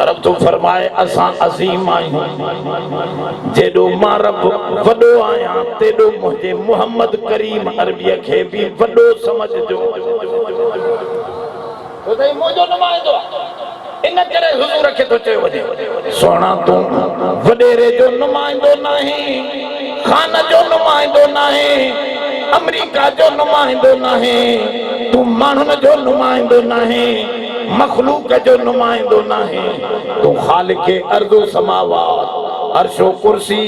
[SPEAKER 1] रब तो फरमाए असां अज़ीम आहियूं जेॾो मां रब वॾो आहियां तेॾो मुंहिंजे मोहम्मद करीम अरबीअ खे बि वॾो समझजो मुंहिंजो नुमाइंदो इन करे हुज़ूर खे तो चयो वञे सोना तूं वॾेरे जो नुमाइंदो नाहीं खान जो नुमाइंदो नाहीं अमेरिका जो नुमाइंदो नाहीं तूं माण्हुनि जो नुमाइंदो नाहीं मखलूक जो नुमाइंदो नाहीं तूं ख़ालिक़ अर्ज़ समावात अर्शो कुर्सी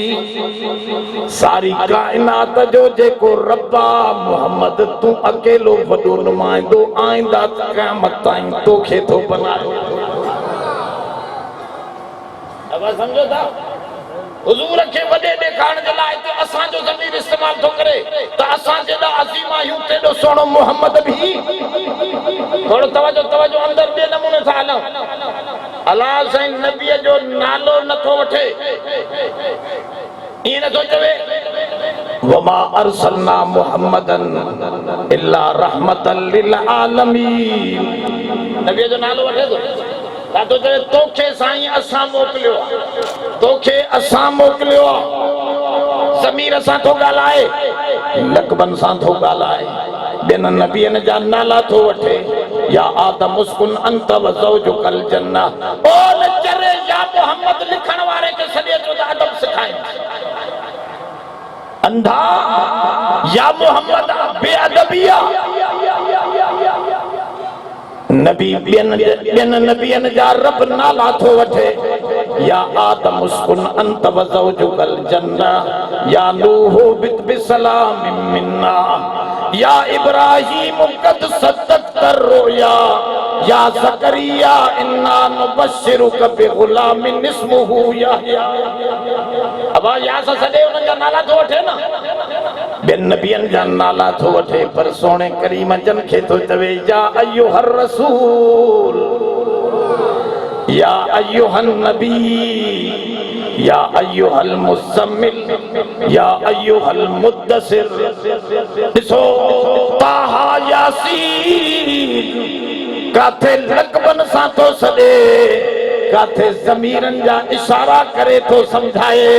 [SPEAKER 1] सारी कायनात जो जेको रब्बा मोहम्मद तू अकेलो वॾो नुमाइंदो आईंदा क़यामत ताईं तोखे थो बनायो। अब समझो था हुजूर के वॾे ॾेखारण जे लाइ त असांजो ज़मीर इस्तेमाल थो करे त असां जेॾा अज़ीम आहियूं तेॾो सुहिणो मोहम्मद बि। थोरो तवजो अंदर ॿिए नमूने सां हलूं। अलाह साईं नबीअ जो नालो नथो वठे, ईअं नथो चवे वमा अरसलना मुहम्मदन इल्ला रहमतन लिल आलमीन। नबीअ जो नालो वठे थो चवे तोखे साईं असां मोकिलियो, तोखे असां मोकिलियो। ज़मीर सां थो ॻाल्हाए, लक़बनि सां थो ॻाल्हाए, ॿियनि नबियनि जा नाला थो वठे। या आदम उस्कुन अंत व ज़ौजुकल जन्नह। ओ नचरे या मोहम्मद लिखण वारे खे छॾे अचो त अदब सिखाए। अंधा या मोहम्मद बेअदबिया नबी ॿियनि नबियनि जा रब नाला थो वठे। या आदम उस्कुन अंत व ज़ौजुकल जन्नह। या नूह बित बिसलाम मिन्ना। या इब्राहीम कद सद्दक़्त रुया। या ज़करिया इन्ना नुबश्शिरुक बिग़ुलामिन इस्मुहु यहया। अब या सां सॼे उन्हनि जा नाला थो वठे न, ॿियनि नबियनि जा नाला थो वठे, पर सोणे करीम जन खे थो चवे या अय्युहर रसूल, या अय्युहन नबी, या अय्युहल मुज़म्मिल, या अय्युहल मुद्दसिर। ॾिसो ताहा यासीन काथे लक़बनि सां थो सॾे, काथे ज़मीरनि जा इशारा करे थो सम्झाए,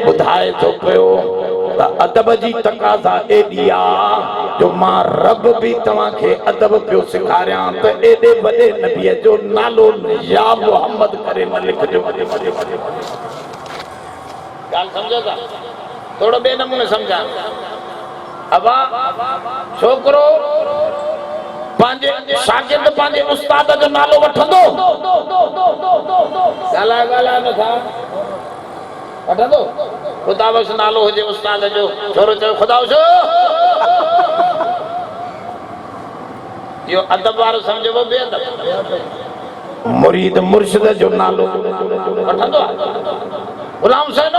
[SPEAKER 1] ॿुधाए थो पियो त अदब जी तक़ाज़ा एॾी आहे जो मां रब बि तव्हांखे अदब पियो सेखारियां त एॾे वॾे नबीअ जो नालो या मोहम्मद करे न लिखजो। ॻाल्हि सम्झो था? थोरो ॿिए नमूने सम्झां। अबा छोकिरो पंहिंजे शागिर्द पंहिंजे उस्ताद जो नालो वठंदो, ॻाल्हाए नथा वठंदो। ख़ुदा बख़्श नालो हुजे उस्ताद जो, छोरो चयो ख़ुदा बख़्श, इहो अदब वारो सम्झो बेअदब। मुरीद मुर्शिद जो नालो वठंदो आहे। गुलाम हुसैन,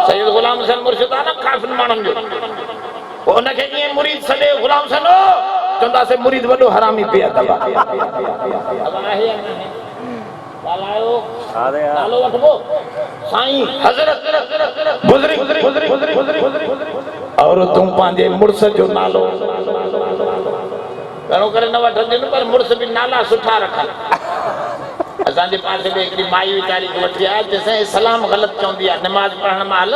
[SPEAKER 1] सैयद गुलाम हुसैन मुर्शिद आहे न काफ़िन माण्हुनि जो, पोइ हुनखे ईअं मुरीद सॾे गुलाम हुसैन चवंदासीं मुरीद वॾो हरामी बेअदब आहे। नालो वठबो साईं हज़रत और तूं पंहिंजे मुड़ुस जो नालो घणो करे न वठंदियूं न, पर मुड़ुस बि नाला सुठा रखनि। असांजे पासे में हिकिड़ी माई वीचारी वठी आहे, जंहिंसां सलाम ग़लति चवंदी आहे निमाज़ पढ़ण महिल,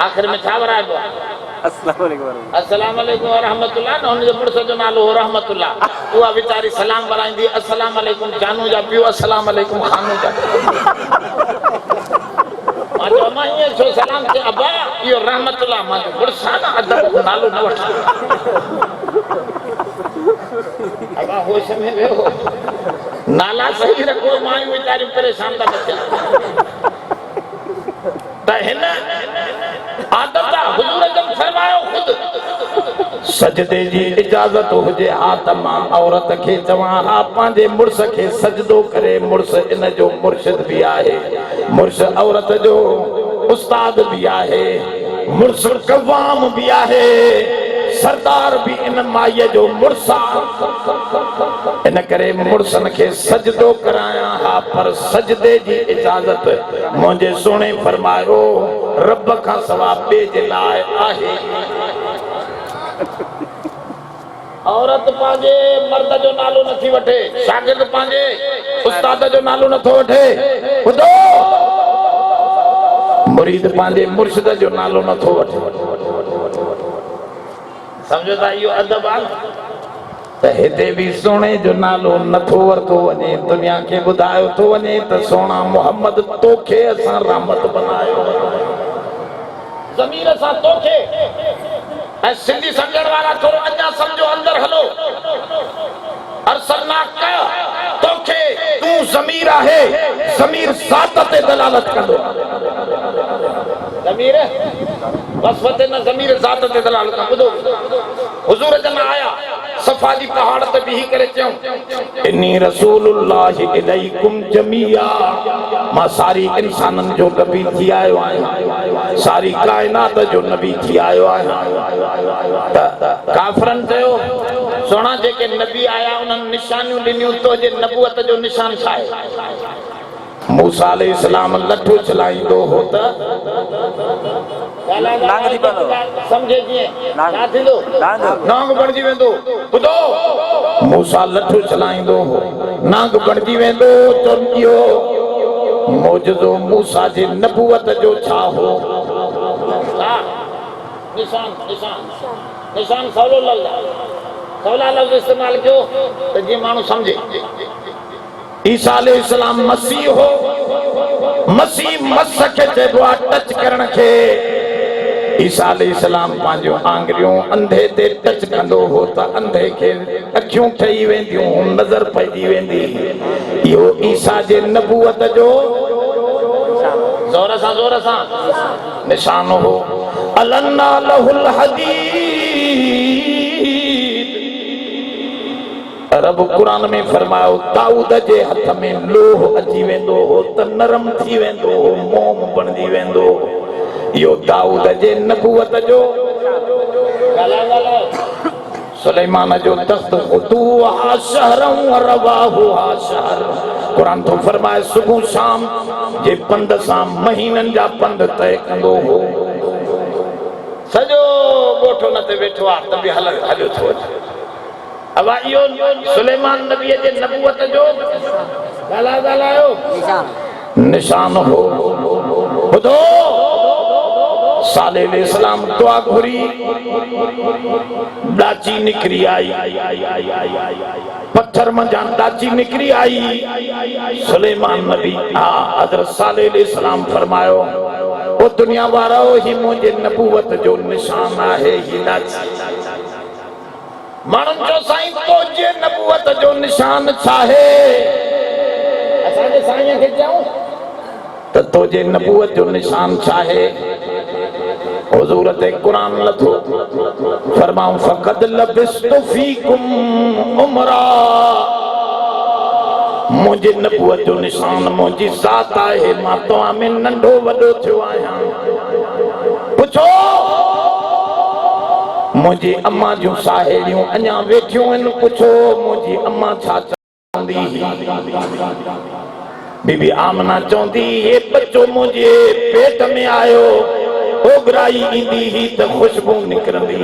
[SPEAKER 1] आख़िर में छा वराइबो आहे अस्सलाम वालेकुम व रहमतुल्लाह, न हुनजे मुड़ुस जो नालो हो रहमतुल्लाह। उहा वीचारी सलाम वराईंदी अस्सलाम वालेकुम जानू जा पियो, अस्सलाम वालेकुम खानू जा। मां चयो मां ईअं छो सलाम चयो, अबा इहो रहमतुल्लाह मुंहिंजो मुड़ुस आहे न, अदब नालो न वठ। अबा होश में वियो, नाला सही रखो, मायूं वीचारियूं परेशान था थियनि। त हिन आदत हुजूर जन फरमायो ख़ुद सजदे जी इजाज़त हुजे हा त मां औरत खे चवां हा पंहिंजे मुड़ुस खे सजदो करे। मुड़ुस इन जो मुर्शिद बि आहे, मुड़ुस औरत जो उस्ताद बि आहे, मुड़ुस कवाम बि आहे, सरदार बि इन माईअ जो मुड़ुस आहे। इन करे मुड़ुसनि खे सजदो करायां हा, पर सजदे जी इजाज़त मुंहिंजे सोणे फरमायो रब खां सवा ॿिए जे लाइ आहे। औरत पंहिंजे मर्द जो नालो नथी वठे, शागिर्द पंहिंजे उस्ताद जो नालो नथो वठे। ॿुधो, मुरीद पंहिंजे मुर्शिद जो नालो नथो वठे। सम्झो था इहो अदब आहे। त हिते बि सोणे जो नालो नथो वरितो वञे, दुनिया खे ॿुधायो थो वञे त सोना मोहम्मद तोखे असां रहमत बनायो, ज़मीर सां तोखे। ऐं सिंधी सम्झण वारा थोरो अञा सम्झो, अंदर हलो। अरसलना का तोखे, तूं ज़मीर आहे, ज़मीर ज़ात ते दलालत कंदो। ज़मीर वसवत न ज़मीर ज़ात ते दलालत कंदो। हुजूर जन आया सफ़ा जी पहाड़ ते बिही करे चयो इन्नी रसूलुल्लाहि इलैकुम जमीआ, मां सारी इंसानन जो नबी थी आयो आहियां, सारी कायनात जो नबी थी आयो आहियां। काफरन चयो सोना जेके नबी आया उन्हनि निशानियूं ॾिनियूं, तो जे नबूअत जो निशान छा आहे? मूसा अलैहिस्सलाम लठो चलाईंदो हो त समझे जीअं छा थींदो? नांग बणिजी वेंदो। ॿुधो, मूसा लठो चलाईंदो हो, नांग बणिजी वेंदो। चोंदियो मौजूदो मूसा जी नबूअत जो छा हो? निशान निशान निशान सवलो लफ़्ज़, सवला लफ़्ज़ इस्तेमाल कयो त जीअं माण्हू समझे। ईसा अलैहिस्सलाम मसीह हो, मसीह मस खे चइबो आहे टच करण खे। ईसा अलैहिस्सलाम पंहिंजूं आंगुरियूं अंधे ते टच कंदो हो त अंधे खे अखियूं ठही वेंदियूं, नज़र पइजी वेंदी। इहो ईसा जे नबूअत जो ज़ोर सां निशान हो। अलन्ना लहुल हदीद, रब कुरान में फरमायो दाऊद जे हथ में लोह अची वेंदो हो त नरम थी वेंदो हो, मोम बणिजी वेंदो। इहो दाऊद जे नबूअत जो। सुलेमान जो तख्त खुतूहा शहरन व रवाहुहा शहर। कुरान तो फरमाए सुबह शाम जे पंध सां महीनन जा पंध तय कंदो हो। सजो ॻोठो न ते वेठो आहे त बि हलियो थो अचे। अब इहो सुलेमान नबीअ जे नबूअत जो ॻाल्हायो निशान हो। ॿुधो, सालेह अलैहिस्सलाम दुआ घुरी, ॾाची निकिरी आई, पत्थर मंझां ॾाची निकिरी आई। सुलेमान नबी हज़रत सालेह अलैहिस्सलाम फरमायो ओ दुनिया वारो ही मुंहिंजे नबूअत जो निशान आहे ही ॾाची। माण्हुनि जो साईं तुंहिंजे नबूअत जो निशान छा आहे? असांजे साईं खे चऊं त तुंहिंजे नबूअत जो निशान छा आहे? हुजूर ते कुरान लथो, फरमाऊं फ़क़द लबिस्तु फ़ीकुम उमरा, मुंहिंजे नबूअत जो निशान मुंहिंजी ज़ात आहे। मां तव्हां में नंढो वॾो थियो आहियां। पुछो मुंहिंजी अम्मा जूं साहेड़ियूं अञा वेठियूं आहिनि, पुछो मुंहिंजी अम्मा छा चवंदी? बीबी आमना चवंदी हे बच्चो मुंहिंजे पेट में आयो, ओघराई ईंदी ही त खुशबू निकिरंदी।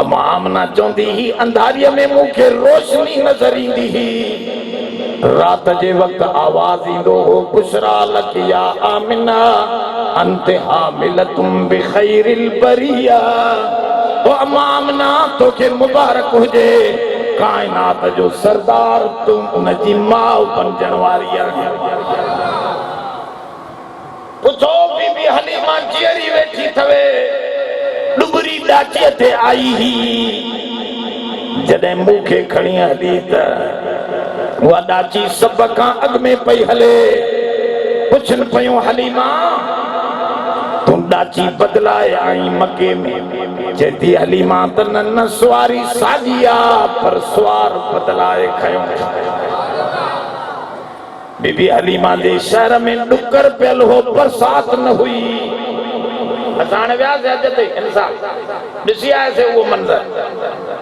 [SPEAKER 1] अम्मा आमना चवंदी ही अंधारीअ में मूंखे रोशनी नज़र ईंदी ही। रात जे वक़्तु आवाज़ ईंदो हो बुशरा लक या आमिना अंते हामिलतुम बिखैरिल बरिया। ओ अम्मा आमना तोखे मुबारक हुजे, कायनात जो सरदार तूं उनजी माउ बणजण वारी आहे। पुछो बीबी हलीमा जीअरी वेठी थवे, डुबरी ॾाचीअ ते आई ही, जॾहिं मूंखे खणी हली त उहा ॾाची सभ खां अॻु में पई हले। पुछनि पयूं हलीमा तूं ॾाची बदिलाए आई मके में? चए थी हलीमा त न सुवारी साॻी आहे पर सुवार बदिलाए खयो। बीबी हलीमा जे शहर में ॾुकर पियल हो, बरसात न हुई। असां हाणे वियासीं हज ते इंसान ॾिसी आयासीं उहो मंज़र।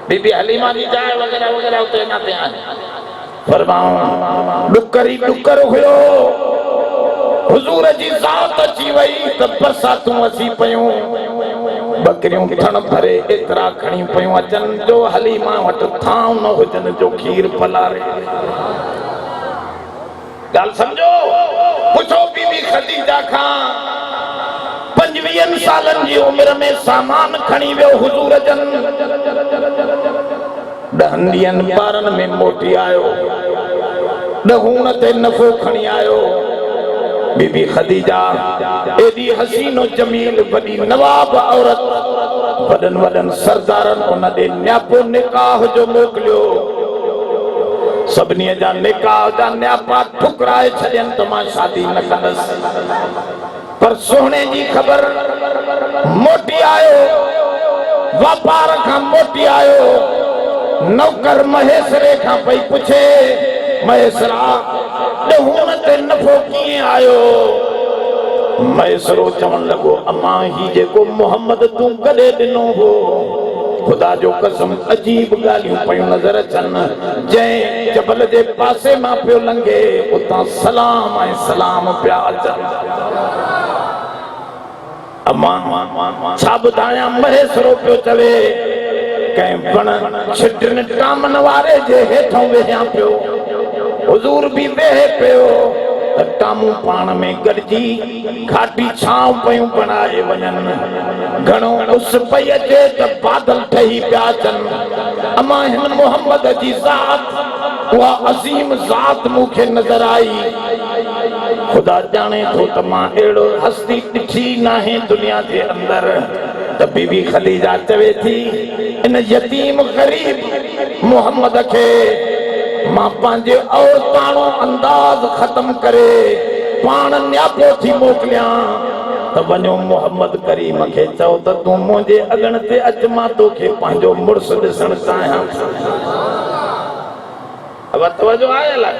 [SPEAKER 1] बीबी हलीमा जी जाइ वग़ैरह वग़ैरह उते न ते आहिनि। फरमाऊं ॾुकर ई ॾुकर हुयो, हुजूर जी ज़ात अची वई त बरसातूं अची पयूं, बकरियूं ठण भरे एतिरा खणी पयूं अचनि जो हलीमा वटि थांव न हुजनि जो खीर पलारे। ॻाल्हि सम्झो। पुछो बीबी खदीजा खां 25 सालनि जी उमिरि में सामान खणी वियो हुजूर जन, 10 ॾींहंनि ॿारनि में मोटी आयो, ॾहूण ते नफ़ो खणी आयो। बीबी खदीजा एॾी हसीनो जमील वॾी नवाब औरत, वॾनि वॾनि सरदारनि उन ॾे न्यापो निकाह जो मोकिलियो। सभिनी जा निकाह जा न्यापा ठुकराए छॾनि त मां शादी न कंदसि पर सोने जी ख़बर मोटी आयो वापार खां मोटी आयो नौकर महेसरे खां पई पुछे महेसरा ॾहूं ते नफ़ो कीअं आयो महेसरो चवण लॻो अम्मा ही जेको मोहम्मद तूं कॾहिं ॾिनो हो खुदा जो कसम अजीब ॻाल्हियूं पयूं नज़र अचनि जंहिं जबल जे पासे मां पियो लंघे उतां सलाम ऐं सलाम पिया अचनि अम्मा छा ॿुधायां महेसरो पियो चवे कंहिं वण छिटनि टामन वारे जे हेठां वेहियां पियो हुज़ूर बि वेहे पियो त टामूं पाण में गॾिजी घाटी छांव पयूं बणाए वञनि घणो उस पई अचे त बादल ठही पिया अचनि अमां हिन मोहम्मद जी ज़ात उहा अज़ीम ज़ात मूंखे नज़र आई खुदा ॼाणे थो त मां अहिड़ो हस्ती ॾिठी नाहे दुनिया जे अंदरि त बीबी ख़दीजा चवे थी इन यतीम ग़रीब मोहम्मद खे मां पंहिंजे औरताणो अंदाज़ ख़त्म करे पाण न्यापो थी मोकिलियां त वञो मोहम्मद करीम खे चओ त तूं मुंहिंजे अगण ते अच मां तोखे पंहिंजो मुड़ुसु ॾिसणु चाहियां अब तवजो आहे अलाए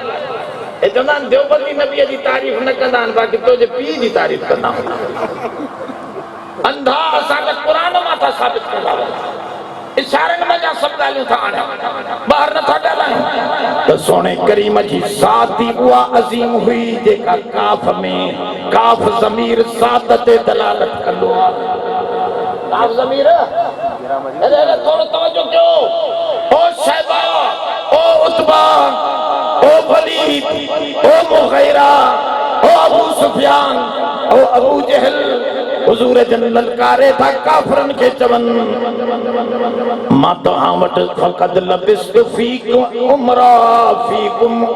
[SPEAKER 1] ए चवंदा आहिनि देवबंदी नबीअ जी तारीफ़ न कंदा आहिनि बाक़ी तुंहिंजे पीउ जी तारीफ़ कंदा अंधा असांखे क़ुरान मां था साबित कंदा इशारनि में जा सभु ॻाल्हियूं था आणिया ॿाहिरि नथा ॻाल्हायूं त सोने करीम जी ज़ात ई उहा अज़ीम हुई जेका काफ़ में काफ़ ज़मीर ज़ात ते दलालत कंदो आहे काफ़ ज़मीर अरे थोरो तवजो कयो ओ शैबा ओ उतबा ओ वलीद ओ मुग़ीरा ओ अबू सुफियान ओ अबू जहल हुज़ूर जन ललकारे था काफ़िरनि खे चवनि मां तव्हां वटि फ़क़त लबिस्तु फ़ीकुम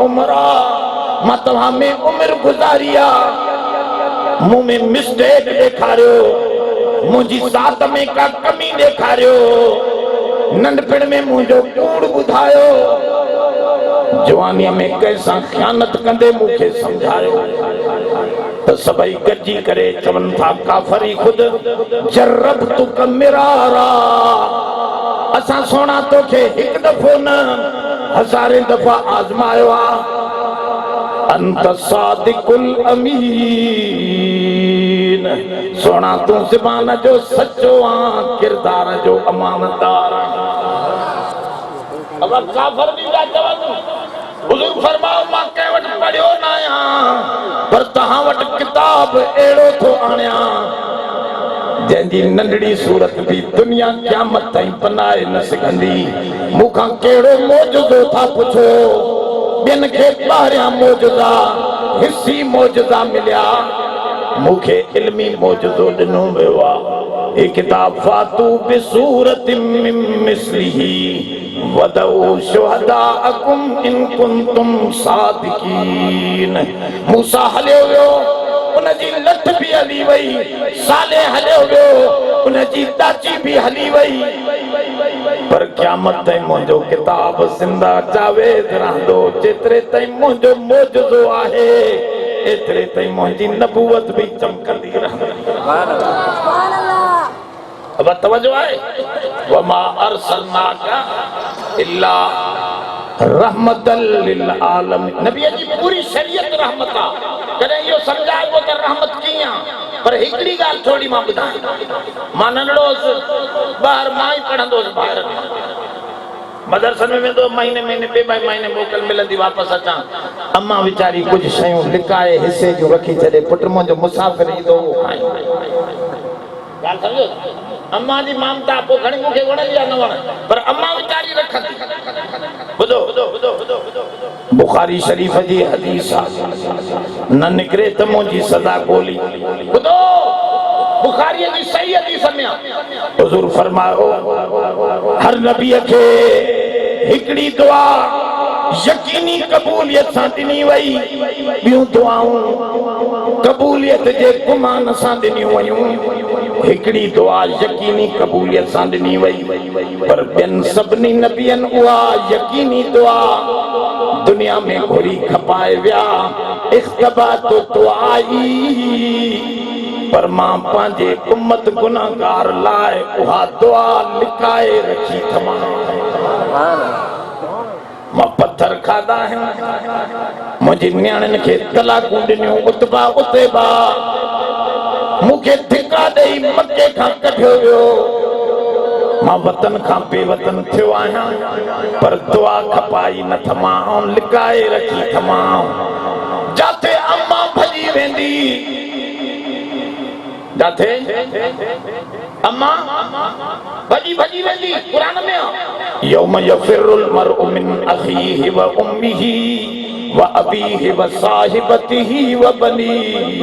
[SPEAKER 1] उमरा मां तव्हां में उमिरि गुज़ारी आहे मूं में मिस्टेक ॾेखारियो मुंहिंजी ज़ात में का कमी ॾेखारियो नंढपिण में मुंहिंजो कूड़ ॿुधायो जवानीअ में कंहिंसां ख़यानत कंदे मूंखे सम्झायो त सभई गॾिजी करे चवनि था काफ़री ख़ुदि जर्रबतुक मिरारा असां सोना तोखे हिकु दफ़ो न हज़ारे दफ़ा आज़मायो आहे अंत सादिकुल अमीन सोना तूं ज़बान जो सचो आहे किरदार जो अमानतदार अब काफ़र भी जा चवनि हुज़ूर फरमाओ मां कंहिं वटि पढ़ियो न आहियां पर तव्हां वटि किताब अहिड़ो थो आणियां जंहिंजी नंढड़ी सूरत बि दुनिया क़यामत ताईं बनाए न सघंदी मूंखां कहिड़ो मौजूदो था पुछो ॿियनि खे ॿाहिरियां मौजूदा हिस्सी मौजूदा मिलिया मूंखे इल्मी मौजूदो ॾिनो वियो आहे ही किताब फातू बिसूरत मिन मिस्लिही वदऊ शुहदाअकुम इन कुंतुम सादिकीन मूसा हलियो वियो उनजी लठ भी हली वई साले हलियो वियो उनजी दाची भी हली वई पर क़यामत ताईं मुंहिंजो किताब ज़िंदा जावेद रहंदो जेतिरे ताईं मुंहिंजो मौजूदो आहे एतिरे ताईं मुंहिंजी नबूवत भी चमकंदी रहंदी अब तवज्जो आहे वमा अरसलनाका इल्ला रहमतल लिल आलमीन नबी जी पूरी शरीयत रहमत आहे कॾहिं इहो सम्झाइबो त रहमत कीअं आहे पर हिकिड़ी ॻाल्हि थोरी मां ॿुधायां मां नंढड़ो हुअसि ॿाहिरि मां ई पढ़ंदो हुअसि ॿाहिरि मदरसनि में वेंदो महीने ॿ महीने मोकल मिलंदी वापसि अचां अम्मा वीचारी कुझु शयूं लिकाए हिसे जूं रखी छॾे पुटु मुंहिंजो मुसाफ़िर ईंदो ॻाल्हि सम्झो अम्मा जी ममता पोइ घणी मूंखे वणंदी आहे न वण पर अम्मा वीचारी रखंदी ॿुधो बुखारी शरीफ़ जी हदीस आहे न निकिरे त मुंहिंजी सदा ॻोल्ही ॿुधो बुखारीअ जी सही हदीस में हुज़ूर फरमायो हर नबीअ खे हिकिड़ी दुआ यकीनी कबूलियत सां ॾिनी वई ॿियूं दुआऊं कबूलियत जे गुमान सां ॾिनियूं वयूं हिकिड़ी दुआ यकीनी कबूलियत सां ॾिनी वई पर ॿियनि सभिनी नबियनि उहा यकीनी दुआ दुनिया में घुरी खपाए विया इख्तबा तो आई पर मां पंहिंजे उम्मत गुनाहगार लाइ उहा दुआ लिकाए रखी थमा मां पत्थर खाधा आहिनि मुंहिंजी नियाणियुनि खे तलाकूं ॾिनियूं उतबा उतेबा मूंखे धिका ॾेई मके खां कढियो वियो मां वतन खां बेवतन थियो आहियां पर दुआ खपाई न थमां लिकाए रखी थमां जाते अम्मा भॼी वेंदी जाते अम्मा भॼी वेंदी क़ुरान में यौम यफिरुल मरउ मिन अखीहि व उम्मिही व अबीहि व साहिबतिही व बनीहि